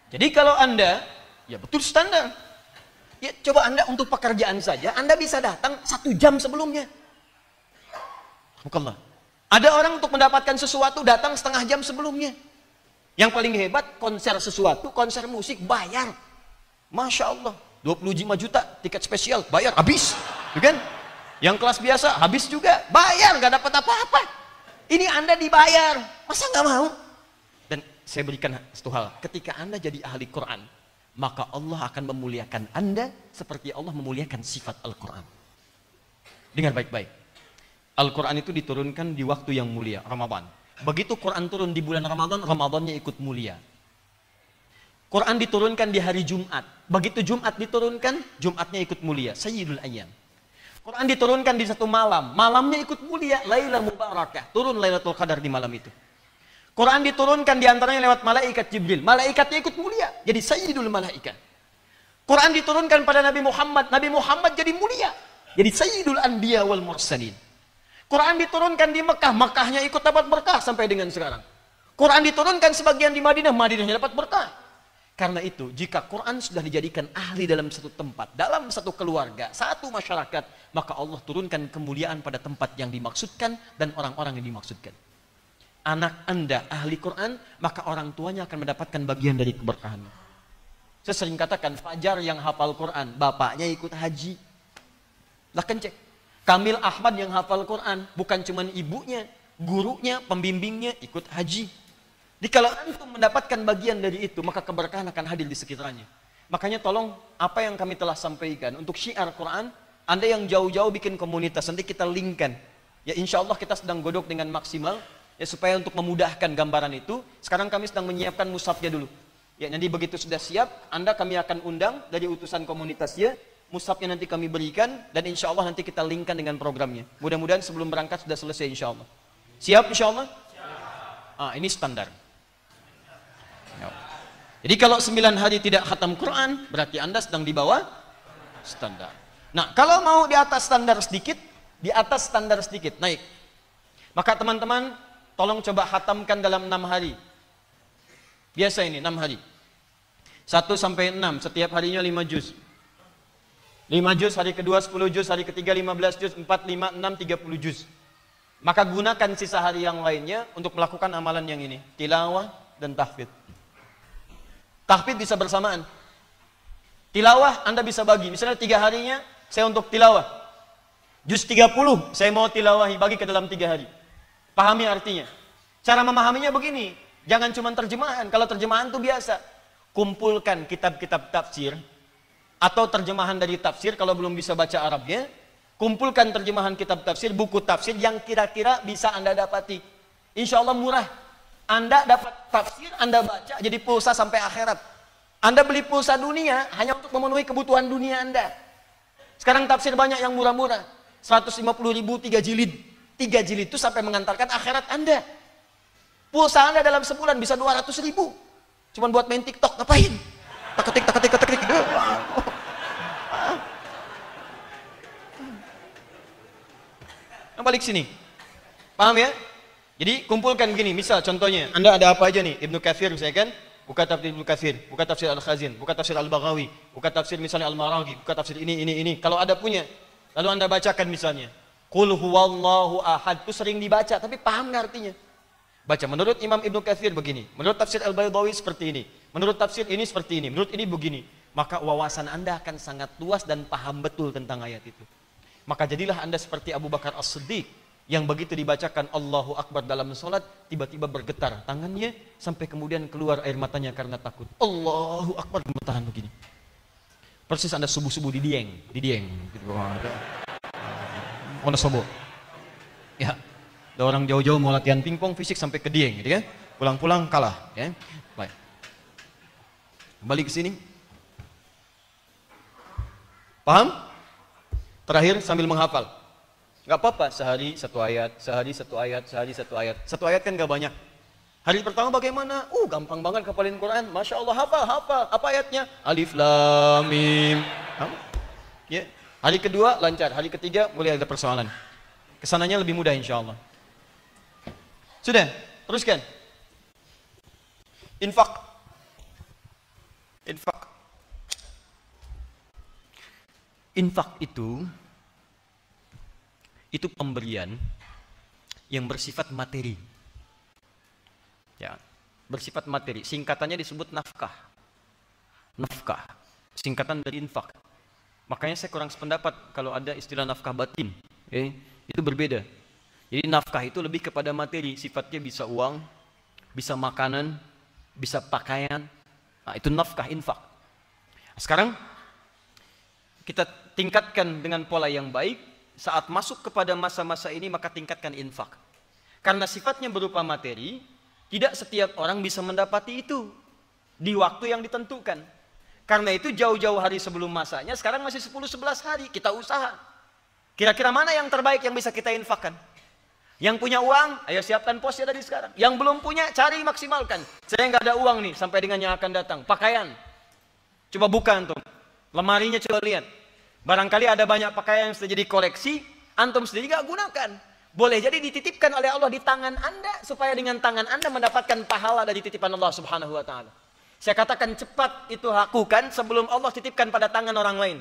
Jadi kalau Anda, ya betul standar. Ya coba Anda untuk pekerjaan saja, Anda bisa datang 1 jam sebelumnya. Bukanlah. Ada orang untuk mendapatkan sesuatu datang setengah jam sebelumnya. Yang paling hebat, konser sesuatu, konser musik, bayar. Masya Allah, 25 juta, tiket spesial, bayar, habis. Bukan? Yang kelas biasa, habis juga, bayar, gak dapat apa-apa. Ini Anda dibayar, masa gak mau? Dan saya berikan satu hal, ketika Anda jadi ahli Quran, maka Allah akan memuliakan Anda seperti Allah memuliakan sifat Al-Quran. Dengar baik-baik. Al-Quran itu diturunkan di waktu yang mulia, Ramadan. Begitu Quran turun di bulan Ramadan, Ramadannya ikut mulia. Quran diturunkan di hari Jumat. Begitu Jumat diturunkan, Jumatnya ikut mulia. Sayyidul Ayyam. Quran diturunkan di satu malam, malamnya ikut mulia. Lailah Mubarakah. Turun Lailatul Qadar di malam itu. Quran diturunkan diantaranya lewat malaikat Jibril. Malaikatnya ikut mulia. Jadi Sayyidul Malaikat. Quran diturunkan pada Nabi Muhammad. Nabi Muhammad jadi mulia. Jadi Sayyidul Anbiya wal Mursalin. Quran diturunkan di Mekah, Mekahnya ikut dapat berkah sampai dengan sekarang. Quran diturunkan sebagian di Madinah, Madinahnya dapat berkah. Karena itu, jika Quran sudah dijadikan ahli dalam satu tempat, dalam satu keluarga, satu masyarakat, maka Allah turunkan kemuliaan pada tempat yang dimaksudkan dan orang-orang yang dimaksudkan. Anak Anda ahli Quran, maka orang tuanya akan mendapatkan bagian dari keberkahan. Saya sering katakan, Fajar yang hafal Quran, bapaknya ikut haji. Lah cek. Kamil Ahmad yang hafal Quran, bukan cuma ibunya, gurunya, pembimbingnya ikut haji. Jadi kalau antum mendapatkan bagian dari itu, maka keberkahan akan hadir di sekitarnya. Makanya tolong, apa yang kami telah sampaikan untuk syiar Quran, Anda yang jauh-jauh bikin komunitas, nanti kita linkkan. Ya insya Allah kita sedang godok dengan maksimal, ya supaya untuk memudahkan gambaran itu, sekarang kami sedang menyiapkan mushafnya dulu. Ya nanti begitu sudah siap, Anda kami akan undang dari utusan komunitasnya, mushafnya nanti kami berikan, dan insya Allah nanti kita linkkan dengan programnya. Mudah-mudahan sebelum berangkat sudah selesai insya Allah. Siap insya Allah? Siap. Ini standar. Jadi kalau 9 hari tidak khatam Quran, berarti Anda sedang di bawah standar. Nah, kalau mau di atas standar sedikit, naik. Maka teman-teman, tolong coba khatamkan dalam 6 hari. Biasa ini, 6 hari. 1 sampai 6, setiap harinya 5 juz. 5 juz, hari kedua 10 juz, hari ketiga 15 juz, 4, 5, 6, 30 juz. Maka gunakan sisa hari yang lainnya untuk melakukan amalan yang ini. Tilawah dan tahfidz. Tahfidz bisa bersamaan. Tilawah Anda bisa bagi. Misalnya 3 harinya saya untuk tilawah. Juz 30 saya mau tilawahi, bagi ke dalam 3 hari. Pahami artinya. Cara memahaminya begini. Jangan cuma terjemahan. Kalau terjemahan itu biasa. Kumpulkan kitab-kitab tafsir. Atau terjemahan dari tafsir kalau belum bisa baca Arabnya, kumpulkan terjemahan kitab tafsir, buku tafsir yang kira-kira bisa Anda dapati. Insya Allah murah. Anda dapat tafsir, Anda baca jadi pulsa sampai akhirat. Anda beli pulsa dunia hanya untuk memenuhi kebutuhan dunia Anda. Sekarang tafsir banyak yang murah-murah. 150.000 3 jilid. 3 jilid itu sampai mengantarkan akhirat Anda. Pulsa Anda dalam sebulan bisa 200.000. Cuman buat main TikTok, ngapain? Tak ketik. Nah, balik sini. Paham ya? Jadi kumpulkan gini, misal contohnya, Anda ada apa aja nih? Ibnu Katsir misalnya kan, buka tafsir Ibnu Katsir, buka tafsir Al-Khazin, buka tafsir Al-Baghawi, buka tafsir misalnya Al-Maraghi, buka tafsir ini. Kalau ada punya, lalu Anda bacakan misalnya, Qul huwallahu ahad, itu sering dibaca, tapi paham nggak artinya? Baca, menurut Imam Ibnu Katsir begini, menurut tafsir Al-Baydawi seperti ini, menurut tafsir ini seperti ini, menurut ini begini. Maka wawasan Anda akan sangat luas dan paham betul tentang ayat itu. Maka jadilah Anda seperti Abu Bakar As-Siddiq, yang begitu dibacakan Allahu Akbar dalam sholat, tiba-tiba bergetar tangannya, sampai kemudian keluar air matanya karena takut. Allahu Akbar, gemetaran begini. Persis Anda subuh-subuh di Dieng. Gitu. Mana sobo? Ya, ada orang jauh-jauh mau latihan pingpong fisik sampai ke Dieng, gitu ya. Pulang-pulang kalah, ya. Baik. Kembali ke sini. Paham? Terakhir sambil menghafal. Gak apa-apa, sehari satu ayat. Satu ayat kan gak banyak. Hari pertama bagaimana? Gampang banget hafalin Quran. Masya Allah, hafal. Apa ayatnya? Alif Lam Mim. Ya. Hari kedua lancar, hari ketiga mulai ada persoalan. Kesananya lebih mudah insya Allah. Sudah, teruskan. Infak. Infak itu pemberian yang bersifat materi. Ya, bersifat materi. Singkatannya disebut nafkah. Nafkah, singkatan dari infak. Makanya saya kurang sependapat kalau ada istilah nafkah batin. Itu berbeda. Jadi nafkah itu lebih kepada materi, sifatnya bisa uang, bisa makanan, bisa pakaian. Nah, itu nafkah infak. Sekarang kita tingkatkan dengan pola yang baik. Saat masuk kepada masa-masa ini maka tingkatkan infak. Karena sifatnya berupa materi, tidak setiap orang bisa mendapati itu di waktu yang ditentukan. Karena itu jauh-jauh hari sebelum masanya, sekarang masih 10-11 hari, kita usaha. Kira-kira mana yang terbaik yang bisa kita infakkan? Yang punya uang, ayo siapkan posnya dari sekarang. Yang belum punya, cari maksimalkan. Saya nggak ada uang nih sampai dengan yang akan datang. Pakaian, coba buka antum. Lemarinya coba lihat. Barangkali ada banyak pakaian yang sudah jadi koleksi, antum sendiri gak gunakan. Boleh jadi dititipkan oleh Allah di tangan Anda, supaya dengan tangan Anda mendapatkan pahala dari titipan Allah Subhanahu wa Ta'ala. Saya katakan cepat itu lakukan sebelum Allah titipkan pada tangan orang lain.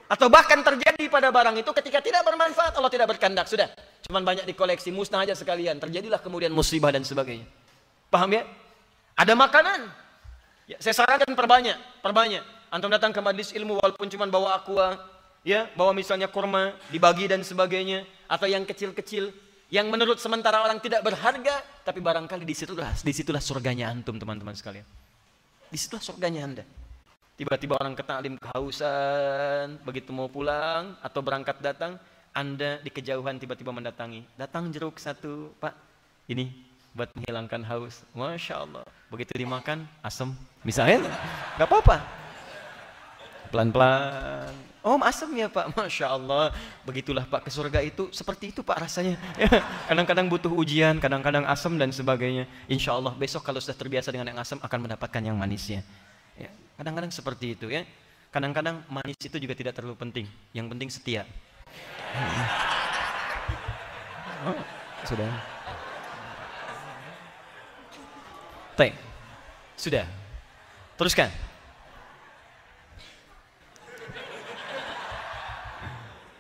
Atau bahkan terjadi pada barang itu ketika tidak bermanfaat, Allah tidak berkehendak. Sudah, cuman banyak dikoleksi, musnah aja sekalian. Terjadilah kemudian musibah dan sebagainya. Paham ya? Ada makanan. Ya, saya sarankan perbanyak. Antum datang ke majlis ilmu walaupun cuma bawa aqua, ya, bawa misalnya kurma, dibagi dan sebagainya, atau yang kecil-kecil, yang menurut sementara orang tidak berharga, tapi barangkali disitulah surganya antum teman-teman sekalian. Disitulah surganya Anda. Tiba-tiba orang ke ta'lim kehausan, begitu mau pulang atau berangkat datang, Anda di kejauhan tiba-tiba mendatangi. Datang jeruk satu, Pak, ini buat menghilangkan haus. Masya Allah. Begitu dimakan, asam. Misalnya, nggak apa-apa. Pelan-pelan. Oh, asam ya Pak, Masya Allah. Begitulah Pak, ke surga itu seperti itu Pak rasanya. Kadang-kadang butuh ujian, kadang-kadang asam dan sebagainya. Insya Allah besok kalau sudah terbiasa dengan yang asam akan mendapatkan yang manisnya. Ya, kadang-kadang seperti itu ya. Kadang-kadang manis itu juga tidak terlalu penting. Yang penting setia. Sudah. Sudah. Teruskan.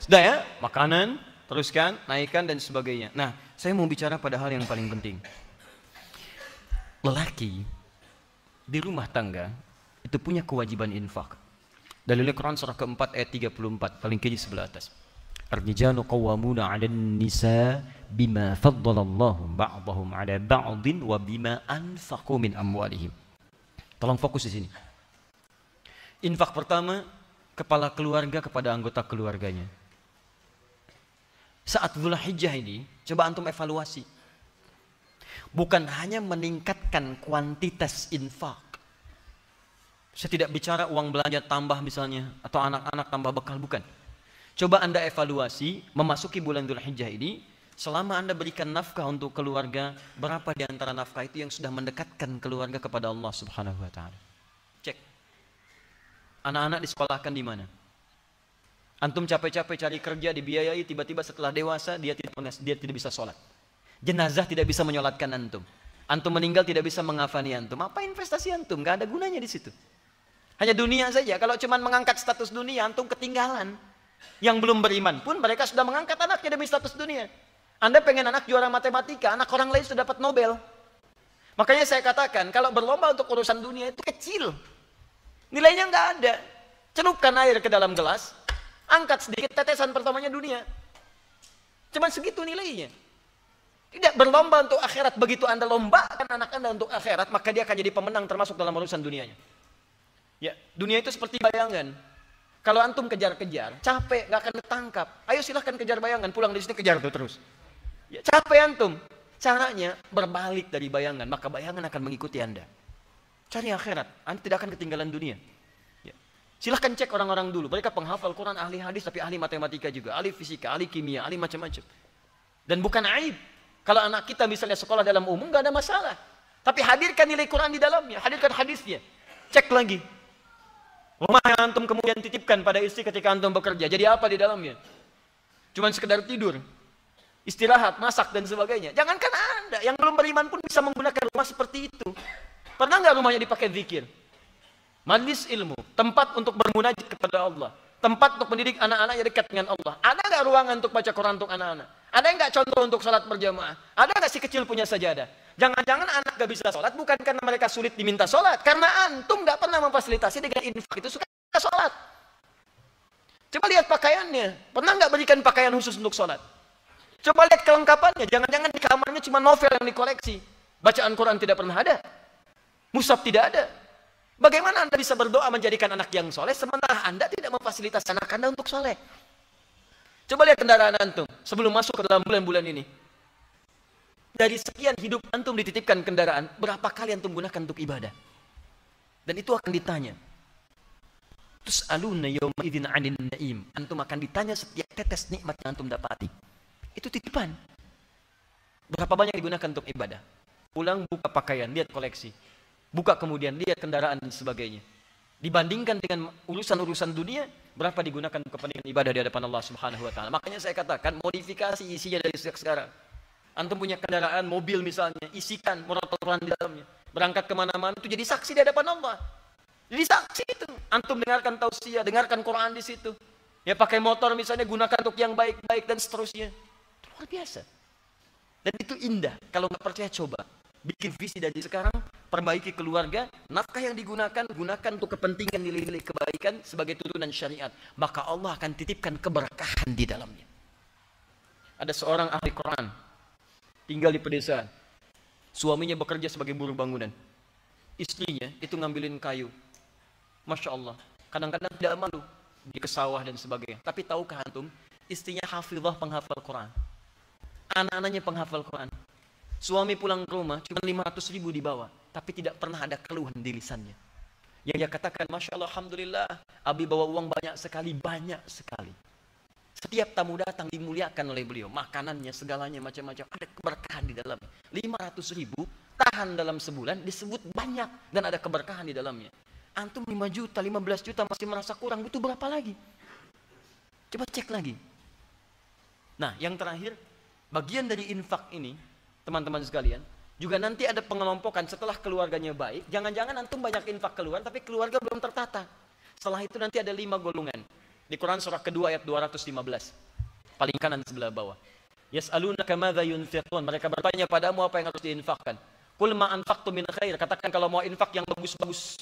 Sudah ya, makanan, teruskan, naikkan dan sebagainya. Nah, saya mau bicara pada hal yang paling penting. Lelaki di rumah tangga itu punya kewajiban infak. Dalilnya Quran surah keempat ayat 34, paling kiri sebelah atas. Ar-rijalu qawwamuna 'alan nisa bima faddalallahu ba'dahum 'ala ba'din wa bima anfaqu min amwalihim. Tolong fokus di sini. Infak pertama, kepala keluarga kepada anggota keluarganya. Saat Dzulhijjah ini, coba antum evaluasi. Bukan hanya meningkatkan kuantitas infak. Saya tidak bicara uang belanja tambah misalnya, atau anak-anak tambah bekal, bukan. Coba Anda evaluasi, memasuki bulan Dzulhijjah ini, selama Anda berikan nafkah untuk keluarga, berapa di antara nafkah itu yang sudah mendekatkan keluarga kepada Allah Subhanahu wa taala? Cek. Anak-anak disekolahkan di mana? Antum capek-capek cari kerja, dibiayai, tiba-tiba setelah dewasa dia tidak bisa sholat. Jenazah tidak bisa menyolatkan antum. Antum meninggal tidak bisa mengafani antum. Apa investasi antum? Gak ada gunanya di situ. Hanya dunia saja. Kalau cuma mengangkat status dunia, antum ketinggalan. Yang belum beriman pun mereka sudah mengangkat anaknya demi status dunia. Anda pengen anak juara matematika, anak orang lain sudah dapat Nobel. Makanya saya katakan, kalau berlomba untuk urusan dunia itu kecil. Nilainya nggak ada. Celupkan air ke dalam gelas, angkat sedikit, tetesan pertamanya dunia. Cuman segitu nilainya. Tidak berlomba untuk akhirat. Begitu Anda lombakan anak Anda untuk akhirat, maka dia akan jadi pemenang termasuk dalam urusan dunianya. Ya, dunia itu seperti bayangan. Kalau antum kejar-kejar, capek, nggak akan ketangkap. Ayo silahkan kejar bayangan, pulang di sini kejar tuh terus. Ya, capek antum. Caranya berbalik dari bayangan, maka bayangan akan mengikuti Anda. Cari akhirat, Anda tidak akan ketinggalan dunia. Ya. Silahkan cek orang-orang dulu. Mereka penghafal Quran, ahli hadis, tapi ahli matematika juga, ahli fisika, ahli kimia, ahli macam-macam. Dan bukan aib. Kalau anak kita misalnya sekolah dalam umum, nggak ada masalah. Tapi hadirkan nilai Quran di dalamnya, hadirkan hadisnya. Cek lagi. Rumah yang antum kemudian titipkan pada istri ketika antum bekerja, jadi apa di dalamnya? Cuman sekedar tidur, istirahat, masak dan sebagainya. Jangankan Anda, yang belum beriman pun bisa menggunakan rumah seperti itu. Pernah nggak rumahnya dipakai zikir? Majlis ilmu, tempat untuk bermunajat kepada Allah, tempat untuk mendidik anak-anak yang dekat dengan Allah. Ada nggak ruangan untuk baca Quran untuk anak-anak? Ada nggak contoh untuk salat berjamaah? Ada nggak si kecil punya sajadah? Jangan-jangan anak gak bisa sholat bukan karena mereka sulit diminta sholat, karena antum gak pernah memfasilitasi dengan infak itu suka sholat. Coba lihat pakaiannya, pernah gak berikan pakaian khusus untuk sholat? Coba lihat kelengkapannya, jangan-jangan di kamarnya cuma novel yang dikoleksi, bacaan Quran tidak pernah ada, mushaf tidak ada. Bagaimana Anda bisa berdoa menjadikan anak yang soleh sementara Anda tidak memfasilitasi anak Anda untuk soleh? Coba lihat kendaraan antum sebelum masuk ke dalam bulan-bulan ini. Dari sekian hidup antum dititipkan kendaraan, berapa kali antum gunakan untuk ibadah? Dan itu akan ditanya. Tus'aluna yawma idzin 'anil na'im. Antum akan ditanya setiap tetes nikmat yang antum dapati. Itu titipan. Berapa banyak digunakan untuk ibadah? Pulang buka pakaian, lihat koleksi. Buka kemudian lihat kendaraan dan sebagainya. Dibandingkan dengan urusan-urusan dunia, berapa digunakan untuk kepentingan ibadah di hadapan Allah Subhanahu wa taala. Makanya saya katakan modifikasi isinya dari sejak sekarang. Antum punya kendaraan, mobil misalnya, isikan murotal Quran di dalamnya. Berangkat kemana-mana itu jadi saksi di hadapan Allah. Jadi saksi itu. Antum dengarkan tausiah, dengarkan Quran di situ. Ya pakai motor misalnya, gunakan untuk yang baik-baik dan seterusnya. Itu luar biasa. Dan itu indah. Kalau nggak percaya coba. Bikin visi dari sekarang, perbaiki keluarga, nafkah yang digunakan, gunakan untuk kepentingan nilai-nilai kebaikan sebagai turunan syariat. Maka Allah akan titipkan keberkahan di dalamnya. Ada seorang ahli Quran, tinggal di pedesaan. Suaminya bekerja sebagai buruh bangunan. Istrinya itu ngambilin kayu. Masya Allah. Kadang-kadang tidak malu. Di kesawah dan sebagainya. Tapi tahukah antum, istrinya hafizah penghafal Quran. Anak-anaknya penghafal Quran. Suami pulang ke rumah, cuma 500.000 dibawa. Tapi tidak pernah ada keluhan di lisannya. Yang dia katakan, Masya Allah, Alhamdulillah, Abi bawa uang banyak sekali. Setiap tamu datang dimuliakan oleh beliau. Makanannya, segalanya, macam-macam. Ada keberkahan di dalamnya. 500.000 tahan dalam sebulan disebut banyak. Dan ada keberkahan di dalamnya. Antum 5 juta, 15 juta masih merasa kurang. Butuh berapa lagi? Coba cek lagi. Nah, yang terakhir, bagian dari infak ini, teman-teman sekalian, juga nanti ada pengelompokan setelah keluarganya baik. Jangan-jangan antum banyak infak keluar, tapi keluarga belum tertata. Setelah itu nanti ada 5 golongan. Di Quran surah kedua ayat 215. Paling kanan sebelah bawah. Yas'alunaka madza yunfiqun. Mereka bertanya padamu apa yang harus diinfakkan. Qul ma anfaqtum min khair. Katakan kalau mau infak yang bagus-bagus.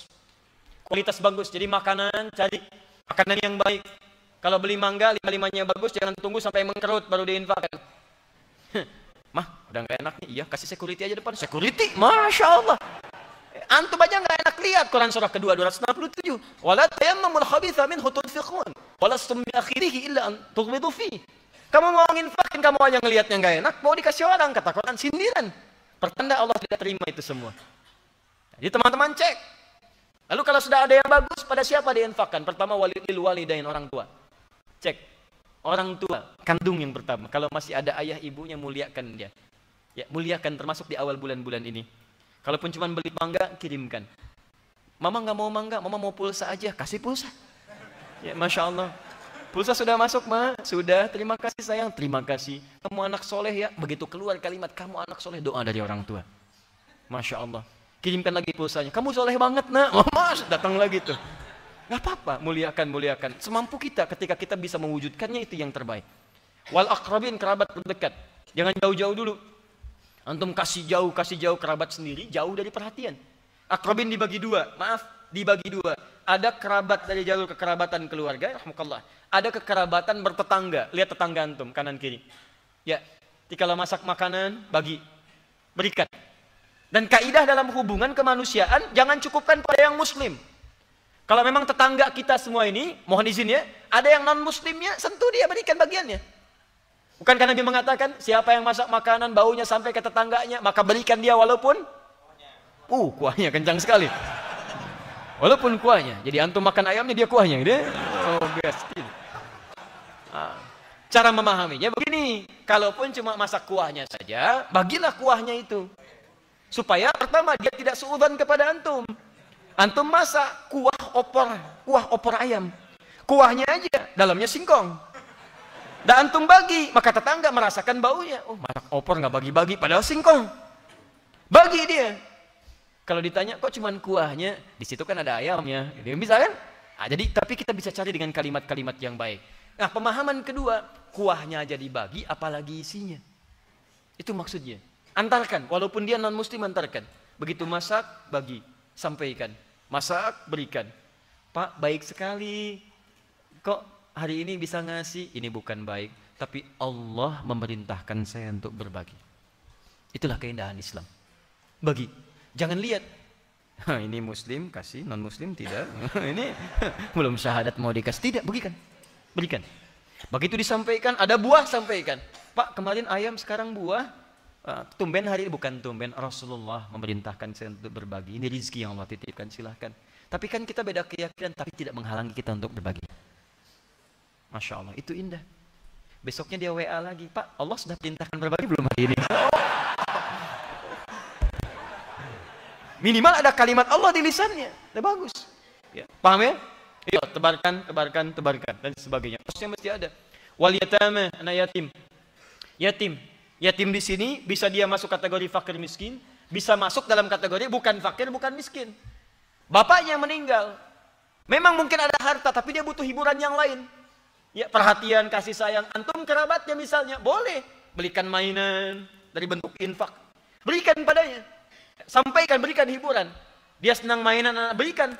Kualitas bagus. Jadi makanan, cari makanan yang baik. Kalau beli mangga, lima-limanya bagus, jangan tunggu sampai mengkerut baru diinfakkan. Mah, udah gak enak nih. Iya, kasih security aja depan. Security, Masya Allah. Antum aja nggak enak lihat Quran surah kedua 267. Wala tayammamul khabitha minhu tunfiqun. Walastum bi akhirih illa an tughmidu fi. Kamu mau nginfakin, kamu aja ngelihatnya nggak enak, mau dikasih orang, kata Quran sindiran. Pertanda Allah tidak terima itu semua. Jadi teman-teman cek. Lalu kalau sudah ada yang bagus, pada siapa diinfakkan? Pertama walil walidain, orang tua. Cek. Orang tua, kandung yang pertama. Kalau masih ada ayah ibunya, muliakan dia. Ya, muliakan termasuk di awal bulan-bulan ini. Kalaupun cuma beli mangga, kirimkan. Mama nggak mau mangga, mama mau pulsa aja, kasih pulsa. Ya, Masya Allah. Pulsa sudah masuk, Ma? Sudah, terima kasih sayang. Terima kasih. Kamu anak soleh ya. Begitu keluar kalimat, kamu anak soleh, doa dari orang tua. Masya Allah. Kirimkan lagi pulsanya. Kamu soleh banget, nak. Oh, Mas, datang lagi tuh. Gak apa-apa, muliakan. Semampu kita ketika kita bisa mewujudkannya, itu yang terbaik. Wal aqrabin, kerabat terdekat. Jangan jauh-jauh dulu. Antum kasih jauh kerabat sendiri, jauh dari perhatian. Aqrabin dibagi dua, dibagi dua. Ada kerabat dari jalur kekerabatan keluarga, rahmukallah. Ada kekerabatan bertetangga. Lihat tetangga antum, kanan kiri. Ya, kalau masak makanan, berikan. Dan kaidah dalam hubungan kemanusiaan, jangan cukupkan pada yang muslim. Kalau memang tetangga kita semua ini, mohon izin ya, ada yang non-muslimnya, sentuh dia, berikan bagiannya. Bukankah Nabi mengatakan, siapa yang masak makanan, baunya sampai ke tetangganya, maka berikan dia walaupun kuahnya kencang sekali. Walaupun kuahnya. Jadi antum makan ayamnya, dia kuahnya. Oh, pasti. Cara memahaminya begini, kalaupun cuma masak kuahnya saja, bagilah kuahnya itu. Supaya pertama dia tidak suudzon kepada antum. Antum masak kuah opor ayam. Kuahnya aja, dalamnya singkong. Dan antum bagi, maka tetangga merasakan baunya. Oh, masak opor nggak bagi-bagi, padahal singkong. Bagi dia. Kalau ditanya, kok cuman kuahnya? Di situ kan ada ayamnya. Bisa kan? Jadi, tapi kita bisa cari dengan kalimat-kalimat yang baik. Nah, pemahaman kedua, kuahnya aja dibagi, apalagi isinya. Itu maksudnya. Antarkan, walaupun dia non-muslim, antarkan. Begitu masak, bagi, sampaikan. Masak, berikan. Pak, baik sekali. Kok hari ini bisa ngasih? Ini bukan baik, tapi Allah memerintahkan saya untuk berbagi. Itulah keindahan Islam. Bagi. Jangan lihat. Ini muslim, kasih. Non-muslim, tidak. Ini belum syahadat mau dikasih. Tidak, berikan. Begitu disampaikan, ada buah, sampaikan. Pak, kemarin ayam, sekarang buah. Tumben hari ini, bukan tumben, Rasulullah memerintahkan saya untuk berbagi. Ini rezeki yang Allah titipkan, silahkan. Tapi kan kita beda keyakinan, tapi tidak menghalangi kita untuk berbagi. Masya Allah, itu indah. Besoknya dia WA lagi, Pak, Allah sudah perintahkan berbagi belum hari ini? Minimal ada kalimat Allah di lisannya, udah bagus. Ya, paham ya? Iya, tebarkan, dan sebagainya. Terusnya mesti ada. Wal yatama, anak yatim. Yatim di sini bisa dia masuk kategori fakir miskin, bisa masuk dalam kategori bukan fakir, bukan miskin. Bapaknya meninggal. Memang mungkin ada harta, tapi dia butuh hiburan yang lain. Ya, perhatian, kasih sayang. Antum kerabatnya misalnya, boleh belikan mainan dari bentuk infak. Berikan padanya. Sampaikan, berikan hiburan. Dia senang mainan, berikan.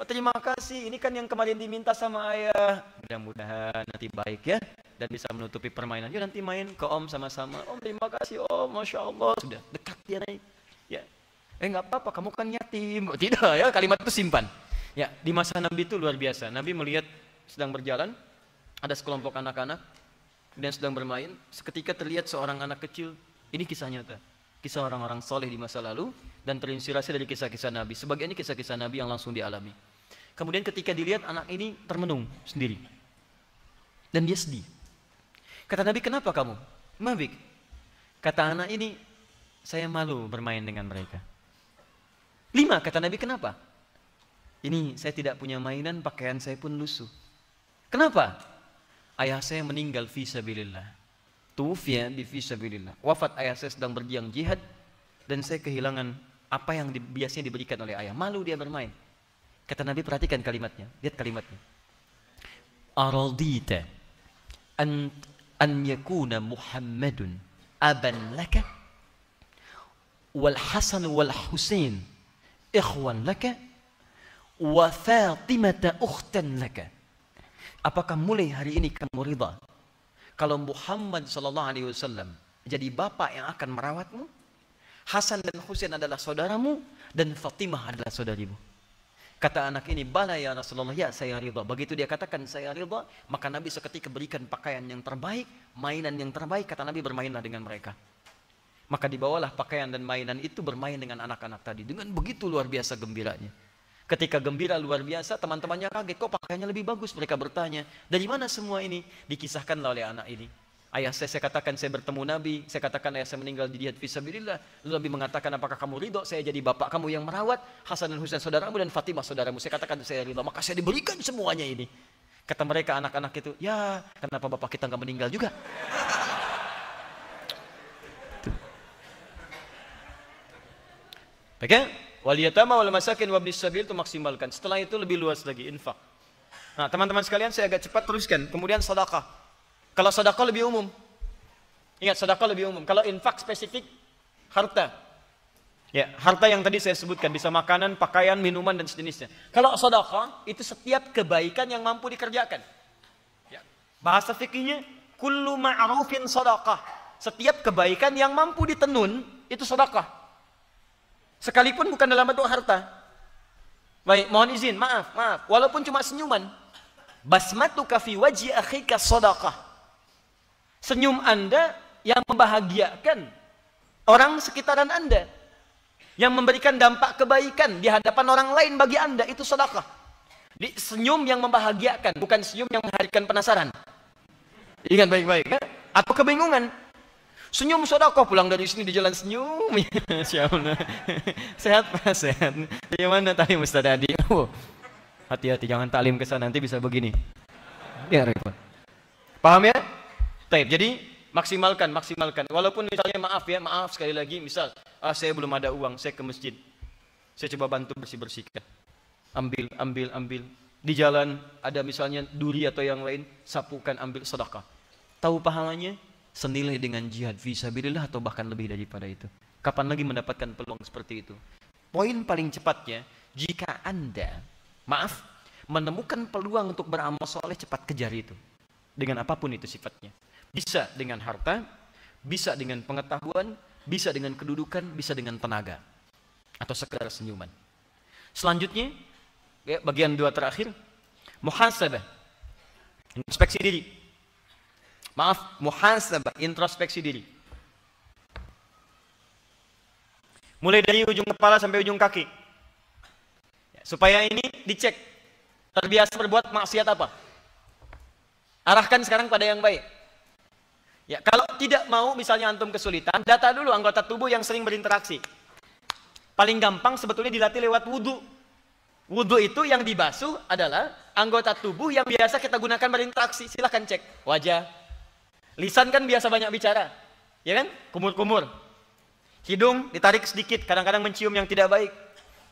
Oh, terima kasih, ini kan yang kemarin diminta sama ayah. Mudah-mudahan nanti baik ya, dan bisa menutupi permainan. Yuk nanti main ke om sama-sama. Om terima kasih om, Masya Allah. Sudah dekat dia naik. Ya, nggak apa-apa, kamu kan yatim. Tidak ya, kalimat itu simpan. Ya, di masa Nabi itu luar biasa. Nabi melihat sedang berjalan, ada sekelompok anak-anak dan sedang bermain. Seketika terlihat seorang anak kecil. Ini kisah nyata, kisah orang-orang soleh di masa lalu dan terinspirasi dari kisah-kisah Nabi. Sebagiannya kisah-kisah Nabi yang langsung dialami. Kemudian ketika dilihat, anak ini termenung sendiri. Dan dia sedih. Kata Nabi, kenapa kamu? Mabik. Kata anak ini, saya malu bermain dengan mereka. 5, kata Nabi, kenapa? Ini saya tidak punya mainan, pakaian saya pun lusuh. Kenapa? Ayah saya meninggal fi sabilillah. Tufiya bi fi sabilillah. Wafat ayah saya sedang berjuang jihad, dan saya kehilangan apa yang biasanya diberikan oleh ayah. Malu dia bermain. Kata Nabi, perhatikan kalimatnya. Lihat kalimatnya. Aradita an yakuna Muhammadun aban laka wal Hasan wal Husain ikhwan laka wa Fatimata ukhtan laka. Apakah mulai hari ini kamu ridha kalau Muhammad sallallahu alaihi wasallam jadi bapak yang akan merawatmu? Hasan dan Husain adalah saudaramu dan Fatimah adalah saudarimu. Kata anak ini, bala ya Rasulullah, ya saya ridha. Begitu dia katakan saya ridha, maka Nabi seketika berikan pakaian yang terbaik, mainan yang terbaik. Kata Nabi, bermainlah dengan mereka. Maka dibawalah pakaian dan mainan itu bermain dengan anak-anak tadi. Dengan begitu luar biasa gembiranya. Ketika gembira luar biasa, teman-temannya kaget. Kok pakaiannya lebih bagus? Mereka bertanya, dari mana semua ini? Dikisahkanlah oleh anak ini. Ayah saya katakan saya bertemu Nabi. Saya katakan ayah saya meninggal di jihad fisabilillah. Lalu Nabi mengatakan, apakah kamu ridho? Saya jadi bapak kamu yang merawat. Hasan dan Husain saudaramu dan Fatimah saudaramu. Saya katakan saya ridho. Maka saya diberikan semuanya ini. Kata mereka anak-anak itu, ya kenapa bapak kita nggak meninggal juga? Oke, wal yatama wal masakin wabnis sabil itu maksimalkan. Setelah itu lebih luas lagi infak. Nah, teman-teman sekalian saya agak cepat teruskan. Kemudian sedekah. Kalau sedekah lebih umum. Ingat, sedekah lebih umum. Kalau infak spesifik harta. Ya, harta yang tadi saya sebutkan bisa makanan, pakaian, minuman dan sejenisnya. Kalau sedekah itu setiap kebaikan yang mampu dikerjakan. Ya. Bahasa fikihnya kullu ma'rufin sedekah. Setiap kebaikan yang mampu ditenun itu sedekah. Sekalipun bukan dalam bentuk harta. Baik, mohon izin, maaf. Walaupun cuma senyuman. Basmatuka fi wajhi akhika shadaqah. Senyum Anda yang membahagiakan orang sekitaran Anda. Yang memberikan dampak kebaikan di hadapan orang lain bagi Anda, itu sedekah. Senyum yang membahagiakan, bukan senyum yang menghadirkan penasaran. Ingat baik-baik, ya? Atau kebingungan. Senyum sedekah, pulang dari sini di jalan senyum. Insyaallah. Sehat Pak, sehat. Bagaimana tadi Ustaz Adi? Oh, hati-hati jangan taklim ke sana nanti bisa begini. Ya repot. Paham ya? Baik, jadi maksimalkan. Walaupun misalnya maaf sekali lagi, misal saya belum ada uang, saya ke masjid. Saya coba bantu bersih-bersihkan. Ambil. Di jalan ada misalnya duri atau yang lain, sapukan, ambil sedekah. Tahu pahalanya? Senilai dengan jihad fisabilillah atau bahkan lebih daripada itu. Kapan lagi mendapatkan peluang seperti itu? Poin paling cepatnya, jika Anda menemukan peluang untuk beramal soleh, cepat kejar itu. Dengan apapun itu sifatnya. Bisa dengan harta, bisa dengan pengetahuan, bisa dengan kedudukan, bisa dengan tenaga. Atau sekedar senyuman. Selanjutnya, ya, bagian 2 terakhir, muhasabah. Introspeksi diri. Muhasabah, introspeksi diri. Mulai dari ujung kepala sampai ujung kaki. Ya, supaya ini dicek. Terbiasa berbuat maksiat apa? Arahkan sekarang pada yang baik. Ya, kalau tidak mau misalnya antum kesulitan, data dulu anggota tubuh yang sering berinteraksi. Paling gampang sebetulnya dilatih lewat wudu. Wudu itu yang dibasuh adalah anggota tubuh yang biasa kita gunakan berinteraksi. Silahkan cek. Wajah. Lisan kan biasa banyak bicara. Ya kan? Kumur-kumur. Hidung ditarik sedikit, kadang-kadang mencium yang tidak baik.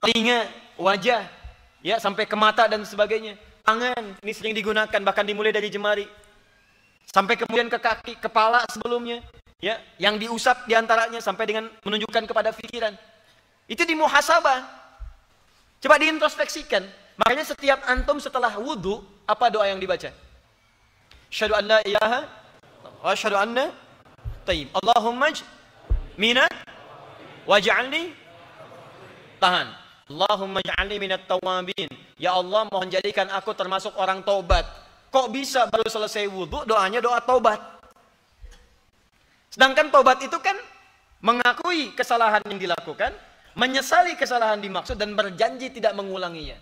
Telinga, wajah, ya sampai ke mata dan sebagainya. Tangan, ini sering digunakan, bahkan dimulai dari jemari. Sampai kemudian ke kaki, kepala sebelumnya. Ya, yang diusap diantaranya sampai dengan menunjukkan kepada pikiran. Itu dimuhasabah. Coba diintrospeksikan. Makanya setiap antum setelah wudu, apa doa yang dibaca? Asyhadu an la ilaha wa asyhadu anna tayyib. Allahumma minat waj'alni tahan. Allahumma ja'alni minat tawabin. Ya Allah, mohon jadikan aku termasuk orang taubat. Kok bisa baru selesai wudu doanya doa taubat? Sedangkan taubat itu kan mengakui kesalahan yang dilakukan, menyesali kesalahan dimaksud dan berjanji tidak mengulanginya.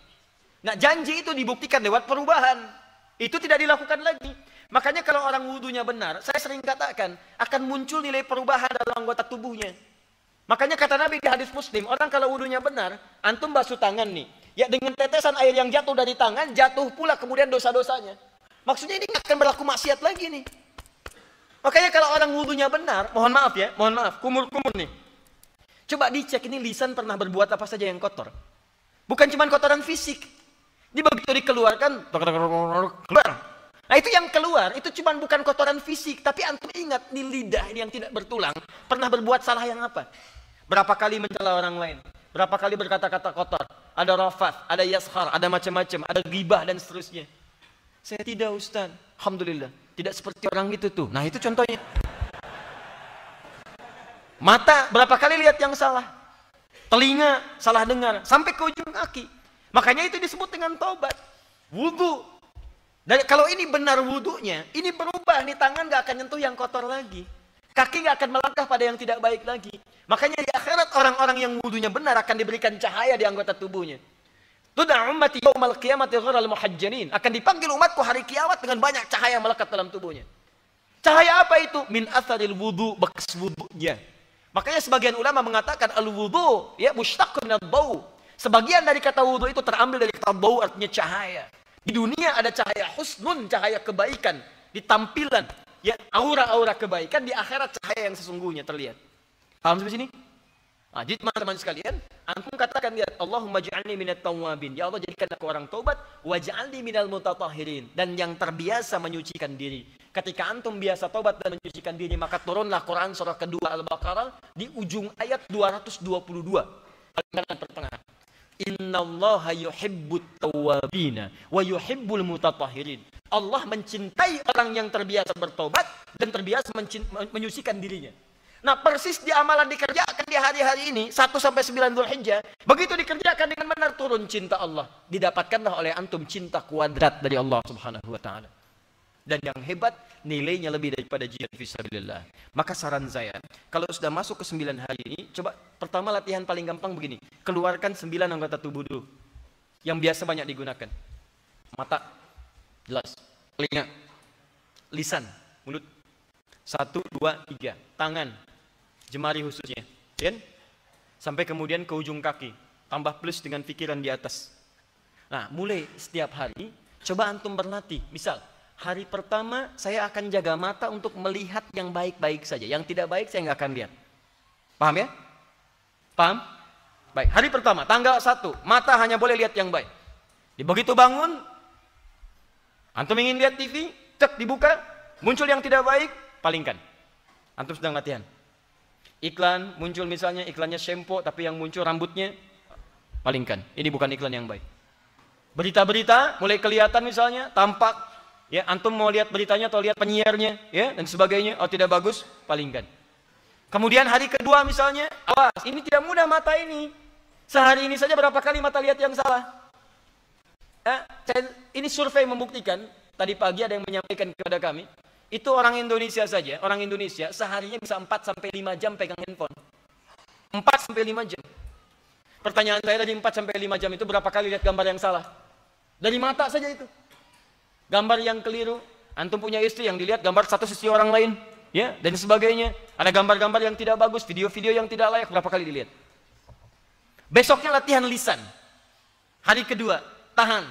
Nah, janji itu dibuktikan lewat perubahan. Itu tidak dilakukan lagi. Makanya kalau orang wudunya benar, saya sering katakan akan muncul nilai perubahan dalam anggota tubuhnya. Makanya kata Nabi di hadis Muslim, orang kalau wudunya benar, antum basuh tangan nih, ya dengan tetesan air yang jatuh dari tangan, jatuh pula kemudian dosa-dosanya. Maksudnya ini nggak akan berlaku maksiat lagi nih. Makanya kalau orang wudunya benar, mohon maaf, kumur-kumur nih. Coba dicek ini lisan pernah berbuat apa saja yang kotor. Bukan cuma kotoran fisik. Dia begitu dikeluarkan, keluar. Nah itu yang keluar, itu cuma bukan kotoran fisik. Tapi antum ingat, nih lidah ini yang tidak bertulang, pernah berbuat salah yang apa? Berapa kali mencela orang lain? Berapa kali berkata-kata kotor? Ada rafath, ada yaskhar, ada macam-macam, ada ghibah dan seterusnya. Saya tidak Ustaz, alhamdulillah. Tidak seperti orang itu tuh. Nah itu contohnya. Mata, berapa kali lihat yang salah? Telinga, salah dengar. Sampai ke ujung kaki. Makanya itu disebut dengan taubat. Wudu. Dan kalau ini benar wudunya, ini berubah. Nih tangan gak akan nyentuh yang kotor lagi. Kaki nggak akan melangkah pada yang tidak baik lagi. Makanya di akhirat orang-orang yang wudunya benar akan diberikan cahaya di anggota tubuhnya. Tud'a ummati yaumal qiyamati ghurral muhajjalin. Akan dipanggil umatku hari kiamat dengan banyak cahaya melekat dalam tubuhnya. Cahaya apa itu? Min atharil wudu, bekas wudunya. Makanya sebagian ulama mengatakan al-wudu ya mushtaqun minad bau. Sebagian dari kata wudu itu terambil dari kata bau, artinya cahaya. Di dunia ada cahaya husnun, cahaya kebaikan, di tampilan ya aura-aura kebaikan, di akhirat cahaya yang sesungguhnya terlihat. Paham sampai sini? Nah, jadi teman-teman sekalian, antum katakan lihat, Allahumma ja'alni minat tawwabin. Ya Allah, jadikan aku orang taubat, waj'alni minal mutatahhirin, dan yang terbiasa menyucikan diri. Ketika antum biasa taubat dan menyucikan diri, maka turunlah Quran surah kedua Al-Baqarah di ujung ayat 222. Kalimat pertengahan. Innallaha yuhibbut tawwabina wa yuhibbul mutatahhirin. Allah mencintai orang yang terbiasa bertobat dan terbiasa menyucikan dirinya. Nah, persis di amalan dikerjakan di hari-hari ini 1 sampai 9 Dzulhijjah, begitu dikerjakan dengan benar turun cinta Allah. Didapatkanlah oleh antum cinta kuadrat dari Allah Subhanahu wa taala. Dan yang hebat, nilainya lebih daripada jihad fisabilillah. Maka saran saya, kalau sudah masuk ke 9 hari ini, coba pertama latihan paling gampang begini. Keluarkan 9 anggota tubuh dulu. Yang biasa banyak digunakan. Mata, jelas. Telinga, lisan, mulut. 1, 2, 3. Tangan, jemari khususnya. Dan sampai kemudian ke ujung kaki. Tambah plus dengan pikiran di atas. Nah, mulai setiap hari, coba antum berlatih. Misal, hari pertama saya akan jaga mata untuk melihat yang baik-baik saja. Yang tidak baik saya nggak akan lihat. Paham ya? Paham? Baik, hari pertama, tanggal 1, mata hanya boleh lihat yang baik. Begitu bangun, antum ingin lihat TV, cek dibuka, muncul yang tidak baik, palingkan. Antum sedang latihan. Iklan muncul misalnya, iklannya shampoo tapi yang muncul rambutnya, palingkan. Ini bukan iklan yang baik. Berita-berita mulai kelihatan misalnya, tampak, ya antum mau lihat beritanya atau lihat penyiarnya, ya dan sebagainya, oh tidak bagus, palingkan. Kemudian hari kedua misalnya, awas, ini tidak mudah mata ini. Sehari ini saja berapa kali mata lihat yang salah? Ini survei membuktikan, tadi pagi ada yang menyampaikan kepada kami, itu orang Indonesia saja, orang Indonesia seharinya bisa 4 sampai 5 jam pegang handphone. 4 sampai 5 jam. Pertanyaan saya, dari 4 sampai 5 jam itu berapa kali lihat gambar yang salah? Dari mata saja itu. Gambar yang keliru, antum punya istri yang dilihat gambar satu sisi orang lain, ya, dan sebagainya. Ada gambar-gambar yang tidak bagus, video-video yang tidak layak, berapa kali dilihat? Besoknya latihan lisan. Hari kedua, tahan.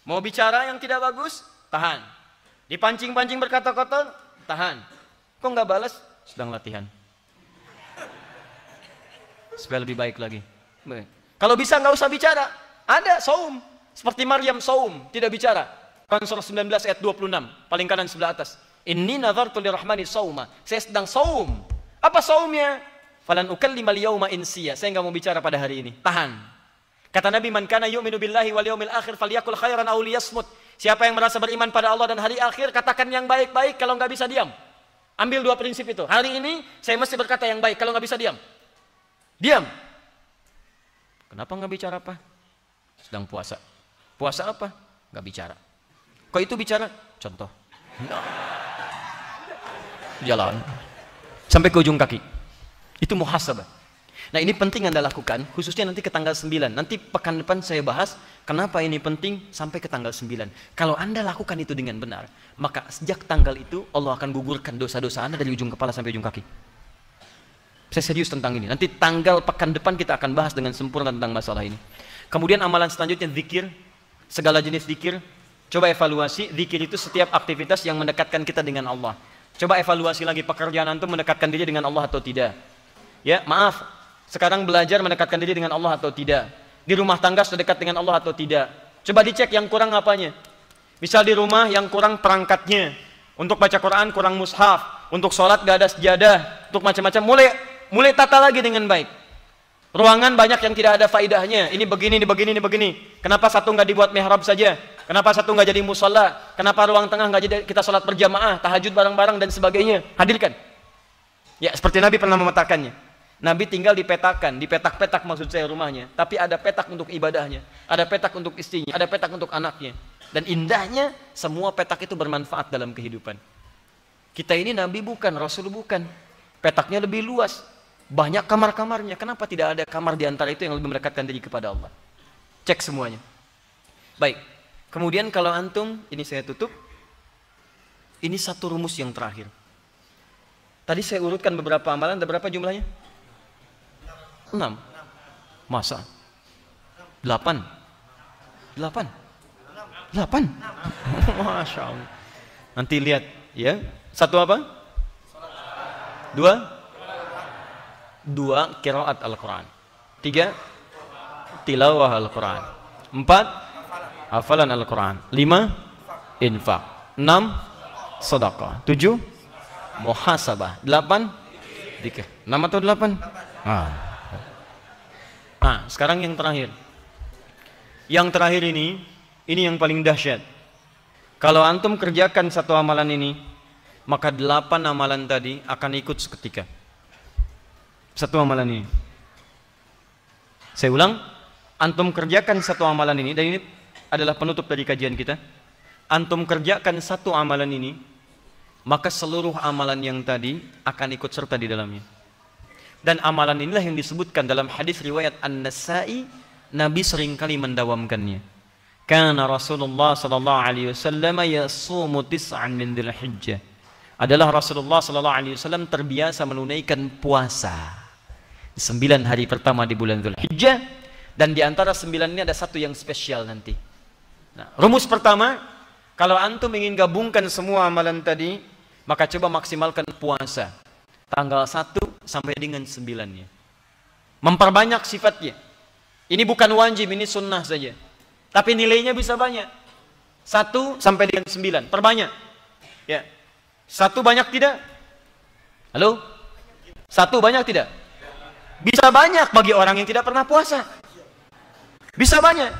Mau bicara yang tidak bagus, tahan. Dipancing-pancing berkata-kata, tahan. Kok nggak balas? Sedang latihan. Supaya lebih baik lagi. Baik. Kalau bisa nggak usah bicara. Ada saum. Seperti Maryam saum, tidak bicara. Quran surah 19 ayat 26, paling kanan sebelah atas. Inni nazartu lirrahmani sauma. Saya sedang saum. Apa saumnya? Falan ukallimal yauma insiya. Saya nggak mau bicara pada hari ini. Tahan. Kata Nabi, man kana yu'minu billahi wal yaumil akhir falyakul khairan aw liyasmut. Siapa yang merasa beriman pada Allah dan hari akhir, katakan yang baik-baik, kalau nggak bisa diam. Ambil 2 prinsip itu. Hari ini saya mesti berkata yang baik, kalau nggak bisa diam. Diam. Kenapa nggak bicara apa? Sedang puasa. Puasa apa? Nggak bicara. Kok itu bicara? Contoh. Jalan. Sampai ke ujung kaki. Itu muhasabah. Nah, ini penting Anda lakukan, khususnya nanti ke tanggal 9. Nanti pekan depan saya bahas kenapa ini penting sampai ke tanggal 9. Kalau Anda lakukan itu dengan benar, maka sejak tanggal itu Allah akan gugurkan dosa-dosa Anda dari ujung kepala sampai ujung kaki. Saya serius tentang ini. Nanti tanggal pekan depan kita akan bahas dengan sempurna tentang masalah ini. Kemudian amalan selanjutnya zikir, segala jenis zikir. Coba evaluasi, zikir itu setiap aktivitas yang mendekatkan kita dengan Allah. Coba evaluasi lagi pekerjaan antum mendekatkan diri dengan Allah atau tidak. Ya, maaf, sekarang belajar mendekatkan diri dengan Allah atau tidak. Di rumah tangga sudah dekat dengan Allah atau tidak. Coba dicek yang kurang apanya. Misal di rumah yang kurang perangkatnya. Untuk baca Quran kurang mushaf. Untuk sholat gak ada sejadah. Untuk macam-macam. Mulai tata lagi dengan baik. Ruangan banyak yang tidak ada faidahnya. Ini begini, ini begini, ini begini. Kenapa satu nggak dibuat mihrab saja? Kenapa satu nggak jadi musola? Kenapa ruang tengah nggak jadi kita sholat berjamaah, tahajud bareng-bareng dan sebagainya? Hadirkan. Ya, seperti Nabi pernah memetakannya. Nabi tinggal dipetakan, di petak-petak maksud saya rumahnya. Tapi ada petak untuk ibadahnya, ada petak untuk istrinya, ada petak untuk anaknya. Dan indahnya semua petak itu bermanfaat dalam kehidupan. Kita ini nabi bukan, rasul bukan. Petaknya lebih luas. Banyak kamar-kamarnya. Kenapa tidak ada kamar di antara itu yang lebih mendekatkan diri kepada Allah? Cek semuanya. Baik. Kemudian kalau antum, ini saya tutup. Ini satu rumus yang terakhir. Tadi saya urutkan beberapa amalan, ada berapa jumlahnya? 6. Masa? 8. 8. Masya Allah. Nanti lihat ya. Satu apa? 2 qiraat Al-Quran. 3 tilawah Al-Quran. 4 hafalan Al-Quran. 5 infak. 6 sedekah. 7 muhasabah. 8 dzikir. 6 atau 8? Nah, sekarang yang terakhir. Yang terakhir ini yang paling dahsyat. Kalau antum kerjakan satu amalan ini, maka 8 amalan tadi akan ikut seketika. Satu amalan ini. Saya ulang, antum kerjakan satu amalan ini, dan ini adalah penutup dari kajian kita. Antum kerjakan satu amalan ini, maka seluruh amalan yang tadi akan ikut serta di dalamnya. Dan amalan inilah yang disebutkan dalam hadis riwayat An-Nasa'i, Nabi seringkali mendawamkannya. Kana Rasulullah sallallahu alaihi wasallam yasumu tis'an min Dzulhijjah. Adalah Rasulullah sallallahu alaihi wasallam terbiasa menunaikan puasa 9 hari pertama di bulan Dzulhijjah, dan di antara 9 ini ada satu yang spesial nanti. Nah, rumus pertama, kalau antum ingin gabungkan semua amalan tadi, maka coba maksimalkan puasa tanggal 1 sampai dengan 9-nya. Memperbanyak sifatnya. Ini bukan wajib, ini sunnah saja. Tapi nilainya bisa banyak. 1 sampai dengan 9, perbanyak. Ya. 1 banyak tidak? Halo? 1 banyak tidak? Bisa banyak bagi orang yang tidak pernah puasa. Bisa banyak.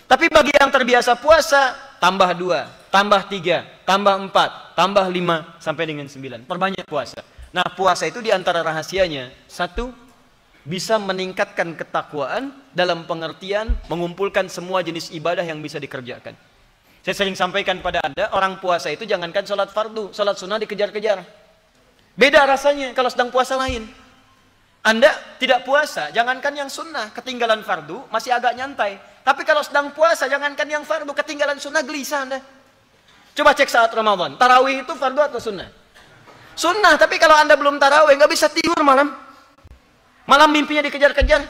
Tapi bagi yang terbiasa puasa, tambah 2, tambah 3, tambah 4, tambah 5, sampai dengan 9. Perbanyak puasa. Nah, puasa itu diantara rahasianya, 1, bisa meningkatkan ketakwaan dalam pengertian mengumpulkan semua jenis ibadah yang bisa dikerjakan. Saya sering sampaikan pada Anda, orang puasa itu jangankan sholat fardu, sholat sunnah dikejar-kejar. Beda rasanya kalau sedang puasa lain. Anda tidak puasa, jangankan yang sunnah, ketinggalan fardu masih agak nyantai. Tapi kalau sedang puasa, jangankan yang fardu, ketinggalan sunnah gelisah Anda. Coba cek saat Ramadan, tarawih itu fardu atau sunnah? Sunnah, tapi kalau Anda belum tarawih, nggak bisa tidur malam. Malam mimpinya dikejar-kejar.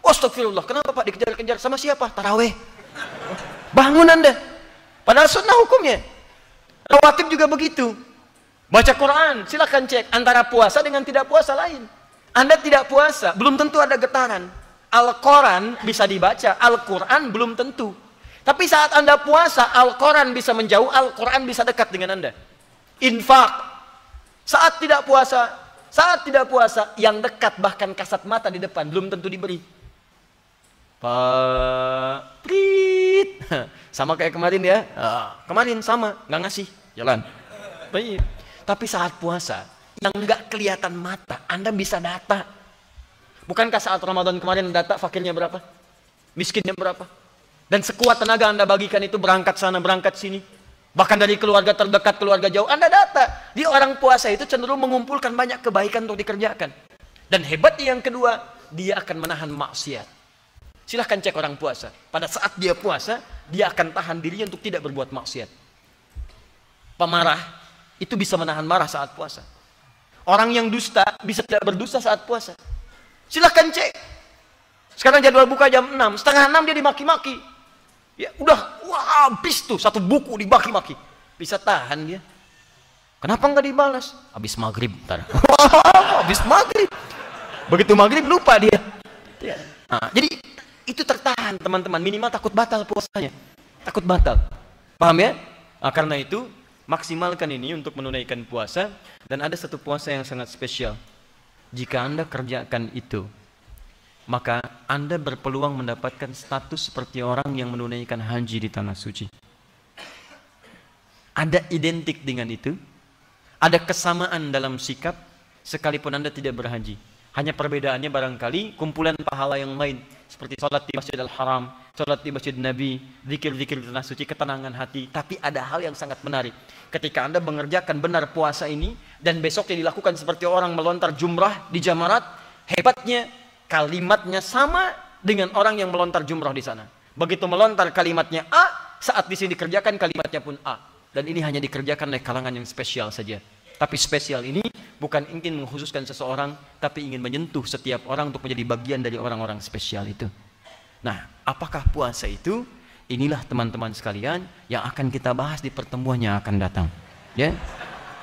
Astagfirullah, kenapa Pak dikejar-kejar? Sama siapa? Tarawih. Bangun Anda. Padahal sunnah hukumnya. Rawatib juga begitu. Baca Quran, silakan cek antara puasa dengan tidak puasa lain. Anda tidak puasa, belum tentu ada getaran. Al-Quran bisa dibaca, Al-Quran belum tentu. Tapi saat Anda puasa, Al-Quran bisa menjauh, Al-Quran bisa dekat dengan Anda. Infak. Saat tidak puasa, yang dekat bahkan kasat mata di depan belum tentu diberi. Pak Prit, sama kayak kemarin ya. Kemarin sama, nggak ngasih, jalan. Baik. Tapi saat puasa, yang nggak kelihatan mata, Anda bisa data. Bukankah saat Ramadan kemarin data fakirnya berapa? Miskinnya berapa? Dan sekuat tenaga Anda bagikan itu, berangkat sana, berangkat sini. Bahkan dari keluarga terdekat, keluarga jauh, Anda data. Di orang puasa itu cenderung mengumpulkan banyak kebaikan untuk dikerjakan. Dan hebatnya yang kedua, dia akan menahan maksiat. Silahkan cek orang puasa. Pada saat dia puasa, dia akan tahan dirinya untuk tidak berbuat maksiat. Pemarah, itu bisa menahan marah saat puasa. Orang yang dusta, bisa tidak berdusta saat puasa. Silahkan cek. Sekarang jadwal buka jam 6, setengah 6 dia dimaki-maki. Ya udah, wah, habis tuh satu buku dibaki-maki. Bisa tahan dia. Kenapa nggak dibalas? Habis maghrib, ntar. Habis maghrib. Begitu maghrib lupa dia. Nah, jadi itu tertahan teman-teman. Minimal takut batal puasanya. Takut batal. Paham ya? Nah, karena itu maksimalkan ini untuk menunaikan puasa. Dan ada satu puasa yang sangat spesial. Jika Anda kerjakan itu, maka Anda berpeluang mendapatkan status seperti orang yang menunaikan haji di tanah suci. Ada identik dengan itu. Ada kesamaan dalam sikap sekalipun Anda tidak berhaji. Hanya perbedaannya barangkali kumpulan pahala yang lain, seperti sholat di Masjidil Haram, sholat di Masjid Nabi, zikir-zikir di tanah suci, ketenangan hati. Tapi ada hal yang sangat menarik. Ketika Anda mengerjakan benar puasa ini, dan besoknya dilakukan seperti orang melontar jumrah di Jamarat, hebatnya kalimatnya sama dengan orang yang melontar jumrah di sana. Begitu melontar kalimatnya A, saat di sini dikerjakan kalimatnya pun A. Dan ini hanya dikerjakan oleh kalangan yang spesial saja. Tapi spesial ini bukan ingin mengkhususkan seseorang, tapi ingin menyentuh setiap orang untuk menjadi bagian dari orang-orang spesial itu. Nah, apakah puasa itu? Inilah teman-teman sekalian yang akan kita bahas di pertemuan yang akan datang. Ya,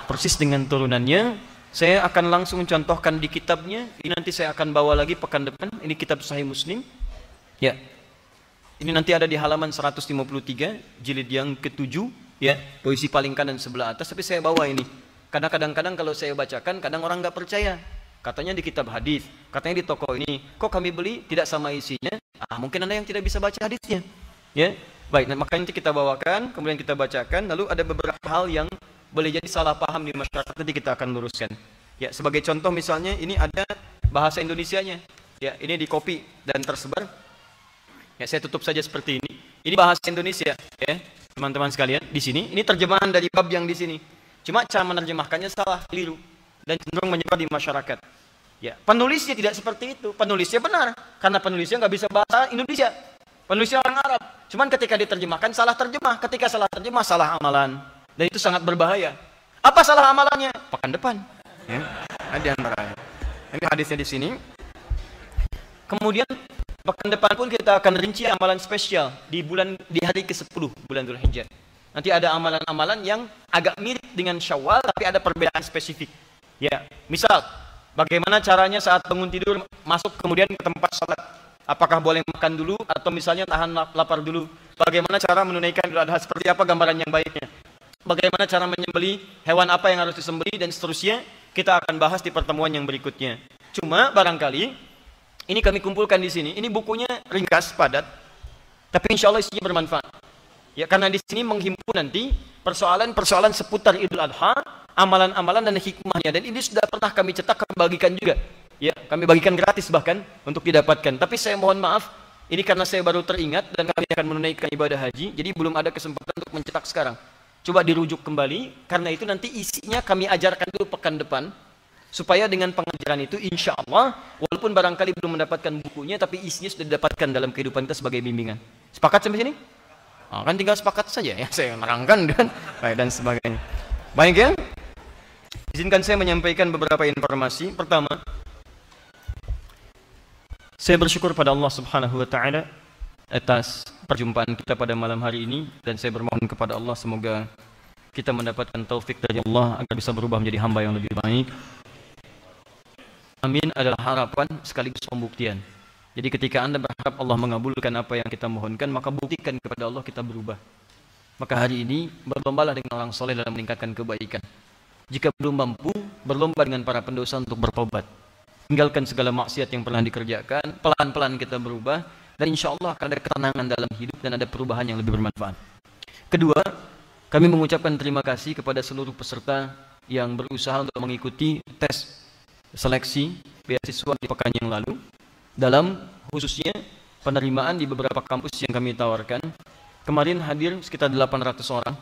persis dengan turunannya. Saya akan langsung contohkan di kitabnya. Ini nanti saya akan bawa lagi pekan depan. Ini kitab Sahih Muslim. Ya, ini nanti ada di halaman 153, jilid yang ke-7. Ya, posisi paling kanan sebelah atas. Tapi saya bawa ini. Karena kadang-kadang kalau saya bacakan, kadang orang nggak percaya. Katanya di kitab hadis, katanya di toko ini, kok kami beli tidak sama isinya? Mungkin Anda yang tidak bisa baca hadisnya. Ya, baik. Nah, maka nanti kita bawakan, kemudian kita bacakan. Lalu ada beberapa hal yang boleh jadi salah paham di masyarakat, nanti kita akan luruskan. Ya, sebagai contoh misalnya ini ada bahasa Indonesianya. Ya, ini di copy dan tersebar. Ya, saya tutup saja seperti ini. Ini bahasa Indonesia, ya, teman-teman sekalian. Di sini, ini terjemahan dari bab yang di sini. Cuma cara menerjemahkannya salah, keliru, dan cenderung menyebar di masyarakat. Ya, penulisnya tidak seperti itu. Penulisnya benar, karena penulisnya nggak bisa bahasa Indonesia. Penulisnya orang Arab. Cuman ketika diterjemahkan salah terjemah. Ketika salah terjemah salah amalan, dan itu sangat berbahaya. Apa salah amalannya? Pekan depan. Ya, ada antaranya. Ini hadisnya di sini. Kemudian pekan depan pun kita akan rinci amalan spesial di hari ke-10 bulan Dzulhijjah. Nanti ada amalan-amalan yang agak mirip dengan Syawal, tapi ada perbedaan spesifik. Ya, misal bagaimana caranya saat bangun tidur masuk kemudian ke tempat salat? Apakah boleh makan dulu atau misalnya tahan lapar dulu? Bagaimana cara menunaikan Idul Adha? Seperti apa gambaran yang baiknya? Bagaimana cara menyembelih? Hewan apa yang harus disembelih dan seterusnya? Kita akan bahas di pertemuan yang berikutnya. Cuma barangkali ini kami kumpulkan di sini. Ini bukunya ringkas, padat, tapi insya Allah isinya bermanfaat. Ya, karena di sini menghimpun nanti persoalan-persoalan seputar Idul Adha, amalan-amalan dan hikmahnya. Dan ini sudah pernah kami cetak, kami bagikan juga. Ya, kami bagikan gratis bahkan untuk didapatkan. Tapi saya mohon maaf, ini karena saya baru teringat dan kami akan menunaikan ibadah haji, jadi belum ada kesempatan untuk mencetak sekarang. Coba dirujuk kembali, karena itu nanti isinya kami ajarkan dulu pekan depan, supaya dengan pengajaran itu insya Allah, walaupun barangkali belum mendapatkan bukunya, tapi isinya sudah didapatkan dalam kehidupan kita sebagai bimbingan. Sepakat sampai sini? Kan tinggal sepakat saja ya, saya nerangkan dan sebagainya. Baik ya, izinkan saya menyampaikan beberapa informasi. Pertama, saya bersyukur pada Allah Subhanahu wa taala atas perjumpaan kita pada malam hari ini, dan saya bermohon kepada Allah semoga kita mendapatkan taufik dari Allah agar bisa berubah menjadi hamba yang lebih baik. Amin adalah harapan sekaligus pembuktian. Jadi ketika Anda berharap Allah mengabulkan apa yang kita mohonkan, maka buktikan kepada Allah kita berubah. Maka hari ini berlombalah dengan orang soleh dalam meningkatkan kebaikan. Jika belum mampu, berlomba dengan para pendosa untuk bertobat. Tinggalkan segala maksiat yang pernah dikerjakan, pelan-pelan kita berubah, dan insya Allah akan ada ketenangan dalam hidup dan ada perubahan yang lebih bermanfaat. Kedua, kami mengucapkan terima kasih kepada seluruh peserta yang berusaha untuk mengikuti tes seleksi beasiswa di pekan yang lalu, dalam khususnya penerimaan di beberapa kampus yang kami tawarkan. Kemarin hadir sekitar 800 orang,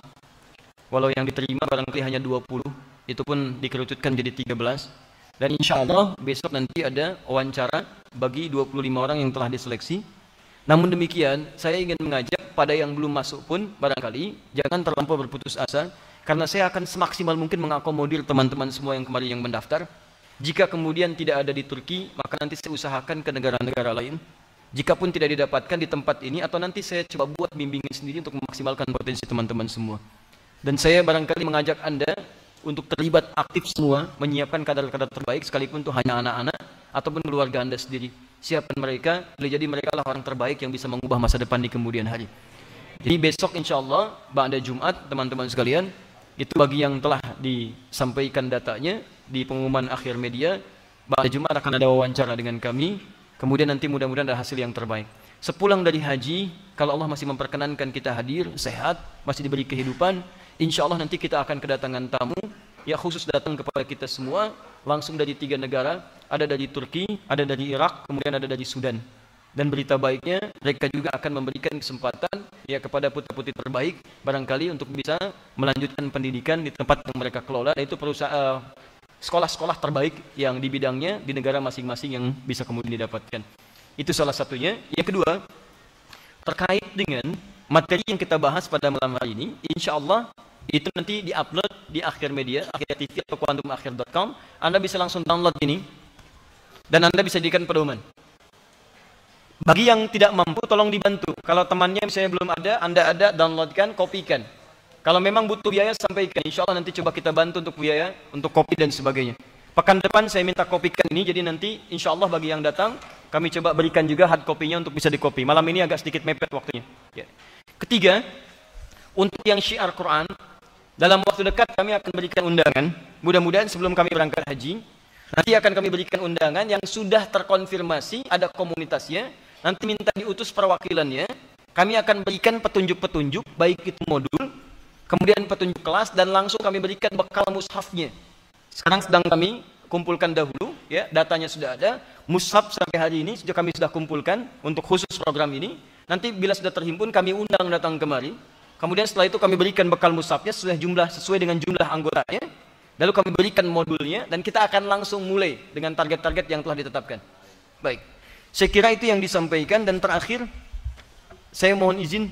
walau yang diterima barangkali hanya 20, itu pun dikerucutkan jadi 13. Dan insya Allah besok nanti ada wawancara bagi 25 orang yang telah diseleksi. Namun demikian, saya ingin mengajak pada yang belum masuk pun barangkali jangan terlampau berputus asa, karena saya akan semaksimal mungkin mengakomodir teman-teman semua yang kemarin yang mendaftar. Jika kemudian tidak ada di Turki, maka nanti saya usahakan ke negara-negara lain. Jikapun tidak didapatkan di tempat ini, atau nanti saya coba buat bimbingan sendiri untuk memaksimalkan potensi teman-teman semua. Dan saya barangkali mengajak Anda untuk terlibat aktif semua, menyiapkan kadar-kadar terbaik, sekalipun itu hanya anak-anak ataupun keluarga Anda sendiri. Siapkan mereka, boleh jadi mereka lah orang terbaik yang bisa mengubah masa depan di kemudian hari. Jadi besok insya Allah, pada Jumat, teman-teman sekalian, itu bagi yang telah disampaikan datanya di pengumuman akhir media, pada Jumat akan ada wawancara dengan kami. Kemudian nanti mudah-mudahan ada hasil yang terbaik. Sepulang dari haji, kalau Allah masih memperkenankan kita hadir, sehat, masih diberi kehidupan, insya Allah nanti kita akan kedatangan tamu, ya khusus datang kepada kita semua, langsung dari 3 negara, ada dari Turki, ada dari Irak, kemudian ada dari Sudan. Dan berita baiknya, mereka juga akan memberikan kesempatan ya kepada putra-putri terbaik barangkali untuk bisa melanjutkan pendidikan di tempat yang mereka kelola, yaitu perusahaan sekolah-sekolah terbaik yang di bidangnya di negara masing-masing yang bisa kemudian didapatkan. Itu salah satunya. Yang kedua, terkait dengan materi yang kita bahas pada malam hari ini, insya Allah itu nanti diupload di Akhir Media, Akhir TV atau kuantumakhir.com. Anda bisa langsung download ini dan Anda bisa jadikan pedoman. Bagi yang tidak mampu, tolong dibantu. Kalau temannya misalnya belum ada, Anda ada, downloadkan, kopikan. Kalau memang butuh biaya, sampaikan. Insya Allah nanti coba kita bantu untuk biaya, untuk kopi dan sebagainya. Pekan depan saya minta kopikan ini, jadi nanti insya Allah bagi yang datang, kami coba berikan juga hard copy-nya untuk bisa dikopi. Malam ini agak sedikit mepet waktunya. Ya. Ketiga, untuk yang syiar Quran, dalam waktu dekat kami akan berikan undangan. Mudah-mudahan sebelum kami berangkat haji, nanti akan kami berikan undangan yang sudah terkonfirmasi, ada komunitasnya. Nanti minta diutus perwakilannya. Kami akan berikan petunjuk-petunjuk, baik itu modul, kemudian petunjuk kelas, dan langsung kami berikan bekal mushafnya. Sekarang sedang kami kumpulkan dahulu, ya, datanya sudah ada. Mushaf sampai hari ini sudah kami sudah kumpulkan untuk khusus program ini. Nanti bila sudah terhimpun, kami undang datang kemari. Kemudian setelah itu kami berikan bekal mushafnya sesuai dengan jumlah anggotanya. Lalu kami berikan modulnya dan kita akan langsung mulai dengan target-target yang telah ditetapkan. Baik. Saya kira itu yang disampaikan. Dan terakhir, saya mohon izin,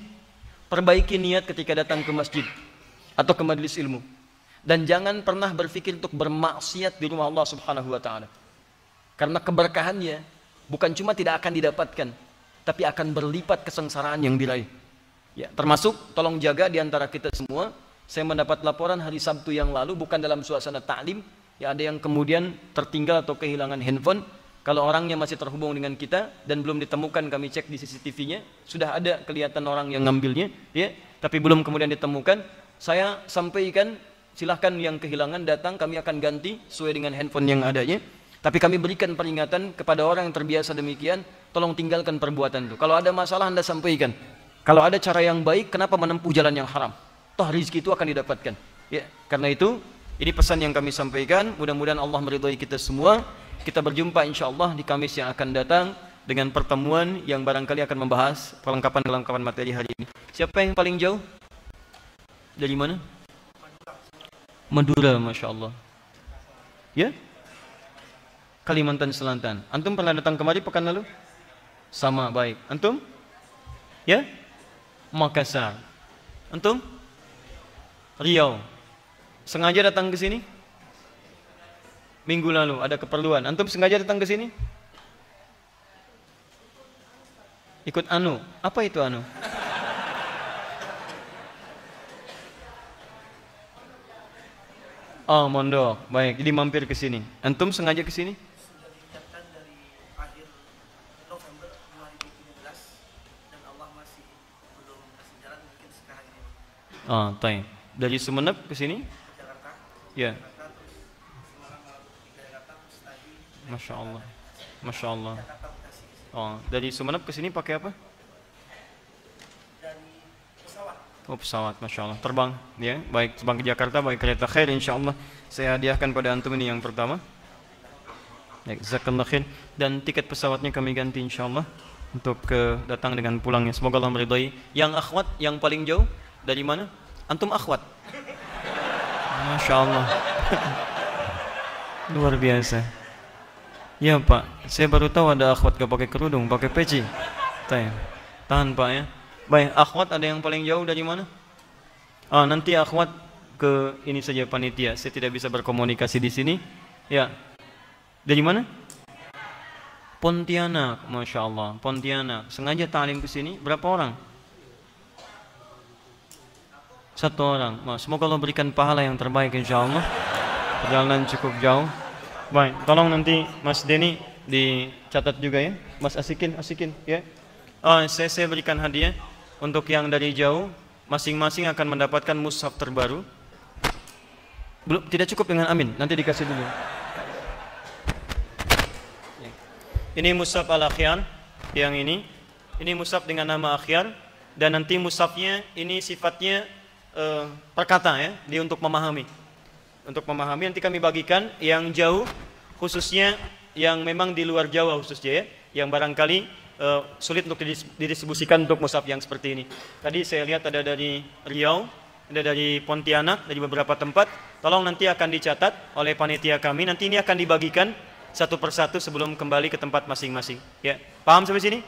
perbaiki niat ketika datang ke masjid atau ke majelis ilmu, dan jangan pernah berpikir untuk bermaksiat di rumah Allah Subhanahu wa taala. Karena keberkahannya bukan cuma tidak akan didapatkan, tapi akan berlipat kesengsaraan yang diraih. Ya, termasuk tolong jaga di antara kita semua. Saya mendapat laporan hari Sabtu yang lalu, bukan dalam suasana ta'lim, ya, ada yang kemudian tertinggal atau kehilangan handphone. Kalau orangnya masih terhubung dengan kita dan belum ditemukan, kami cek di CCTV-nya, sudah ada kelihatan orang yang ngambilnya, ya, tapi belum kemudian ditemukan. Saya sampaikan, silahkan yang kehilangan datang, kami akan ganti sesuai dengan handphone yang adanya. Tapi kami berikan peringatan kepada orang yang terbiasa demikian, tolong tinggalkan perbuatan itu. Kalau ada masalah Anda sampaikan. Kalau ada cara yang baik, kenapa menempuh jalan yang haram? Toh rezeki itu akan didapatkan. Ya, karena itu ini pesan yang kami sampaikan. Mudah-mudahan Allah meridhai kita semua. Kita berjumpa insya Allah di Kamis yang akan datang dengan pertemuan yang barangkali akan membahas perlengkapan materi hari ini. Siapa yang paling jauh? Dari mana? Madura, Masya Allah. Ya? Kalimantan Selatan. Antum pernah datang kemari pekan lalu? Sama, baik. Antum? Ya? Makassar. Antum? Riau. Sengaja datang ke sini? Minggu lalu ada keperluan. Antum sengaja datang ke sini? Ikut anu. Apa itu anu? Oh, mondok. Baik, jadi mampir ke sini. Antum sengaja ke sini? Sudah diucapkan dari akhir November 2017 dan Allah masih belum kasih jalan, mungkin sekarang ini. Oh, taim. Dari Sumeneb ke sini? Jakarta. Ya. Jakarta terus semalam malam di Jakarta terus tadi Masya Allah. Masya Allah. Jakarta Bekasi. Oh, dari Sumeneb ke sini pakai apa? Dari pesawat. Oh, pesawat, Masya Allah. Terbang, ya. Baik, terbang ke Jakarta, baik kereta khair, insya Allah. Saya hadiahkan pada antum ini yang pertama. Baik, jazakallah khair. Dan tiket pesawatnya kami ganti, insya Allah, untuk datang dengan pulangnya. Semoga Allah meridhai. Yang akhwat, yang paling jauh, dari mana? Antum akhwat. Masya Allah. Luar biasa. Ya Pak, saya baru tahu ada akhwat gak pakai kerudung, pakai peci. Tahan Pak ya. Baik, akhwat ada yang paling jauh dari mana? Nanti akhwat ke ini saja panitia. Saya tidak bisa berkomunikasi di sini. Ya. Dari mana? Pontianak, Masya Allah. Pontianak. Sengaja ta'lim ke sini. Berapa orang? 1 orang. Semoga Allah berikan pahala yang terbaik insya Allah. Perjalanan cukup jauh. Baik, tolong nanti Mas Denny dicatat juga ya. Mas asikin ya. Saya berikan hadiah untuk yang dari jauh. Masing-masing akan mendapatkan mushaf terbaru. Belum, tidak cukup dengan amin. Nanti dikasih dulu. Ini mushaf Al-Akhyar yang ini. Ini mushaf dengan nama Akhyar. Dan nanti mushafnya ini sifatnya perkata ya, dia untuk memahami. Untuk memahami nanti kami bagikan yang jauh, khususnya yang memang di luar Jawa khususnya ya, yang barangkali sulit untuk didistribusikan untuk mushaf yang seperti ini. Tadi saya lihat ada dari Riau, ada dari Pontianak, dari beberapa tempat. Tolong nanti akan dicatat oleh panitia kami. Nanti ini akan dibagikan satu persatu sebelum kembali ke tempat masing-masing. Ya, paham sampai sini?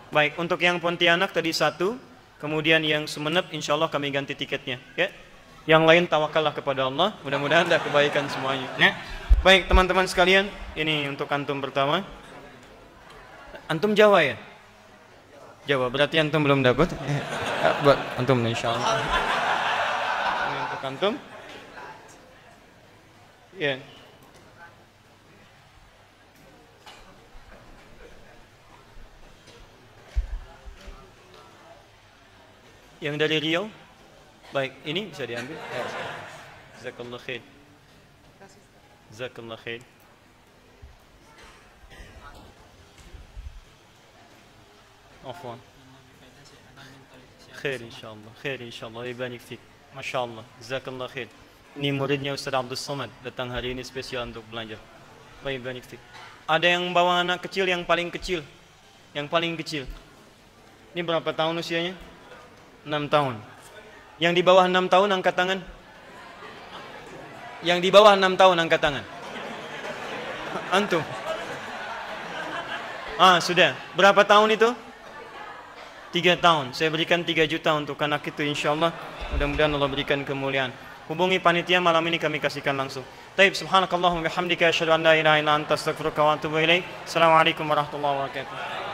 Baik, untuk yang Pontianak tadi 1, kemudian yang Sumeneb insya Allah kami ganti tiketnya. Ya, yang lain tawakallah kepada Allah. Mudah-mudahan ada kebaikan semuanya. Ya. Baik, teman-teman sekalian, ini untuk antum pertama. Antum Jawa ya? Jawa, berarti antum belum dapat. Buat antum insya Allah. Ini untuk antum. Ya. Yang dari Riau? Baik, ini bisa diambil. Jazakallah khair. Jazakallah khair. Afwan. Khair insyaallah. Khair insyaallah. Ibarik fik. Masyaallah. Jazakallah khair. Ini muridnya Ustaz Abdul Somad datang hari ini spesial untuk belajar. Baik, ibarik fik. Ada yang bawa anak kecil yang paling kecil. Yang paling kecil. Ini berapa tahun usianya? 6 tahun. Yang di bawah 6 tahun angkat tangan. Yang di bawah 6 tahun angkat tangan. Antum. Sudah. Berapa tahun itu? 3 tahun. Saya berikan 3 juta untuk anak itu insyaallah. Mudah-mudahan Allah berikan kemuliaan. Hubungi panitia malam ini kami kasihkan langsung. Taib, subhanakallahumma bihamdika asyhadu an la ilaha illa anta astaghfiruka wa atubu ilaik. Assalamualaikum warahmatullahi wabarakatuh.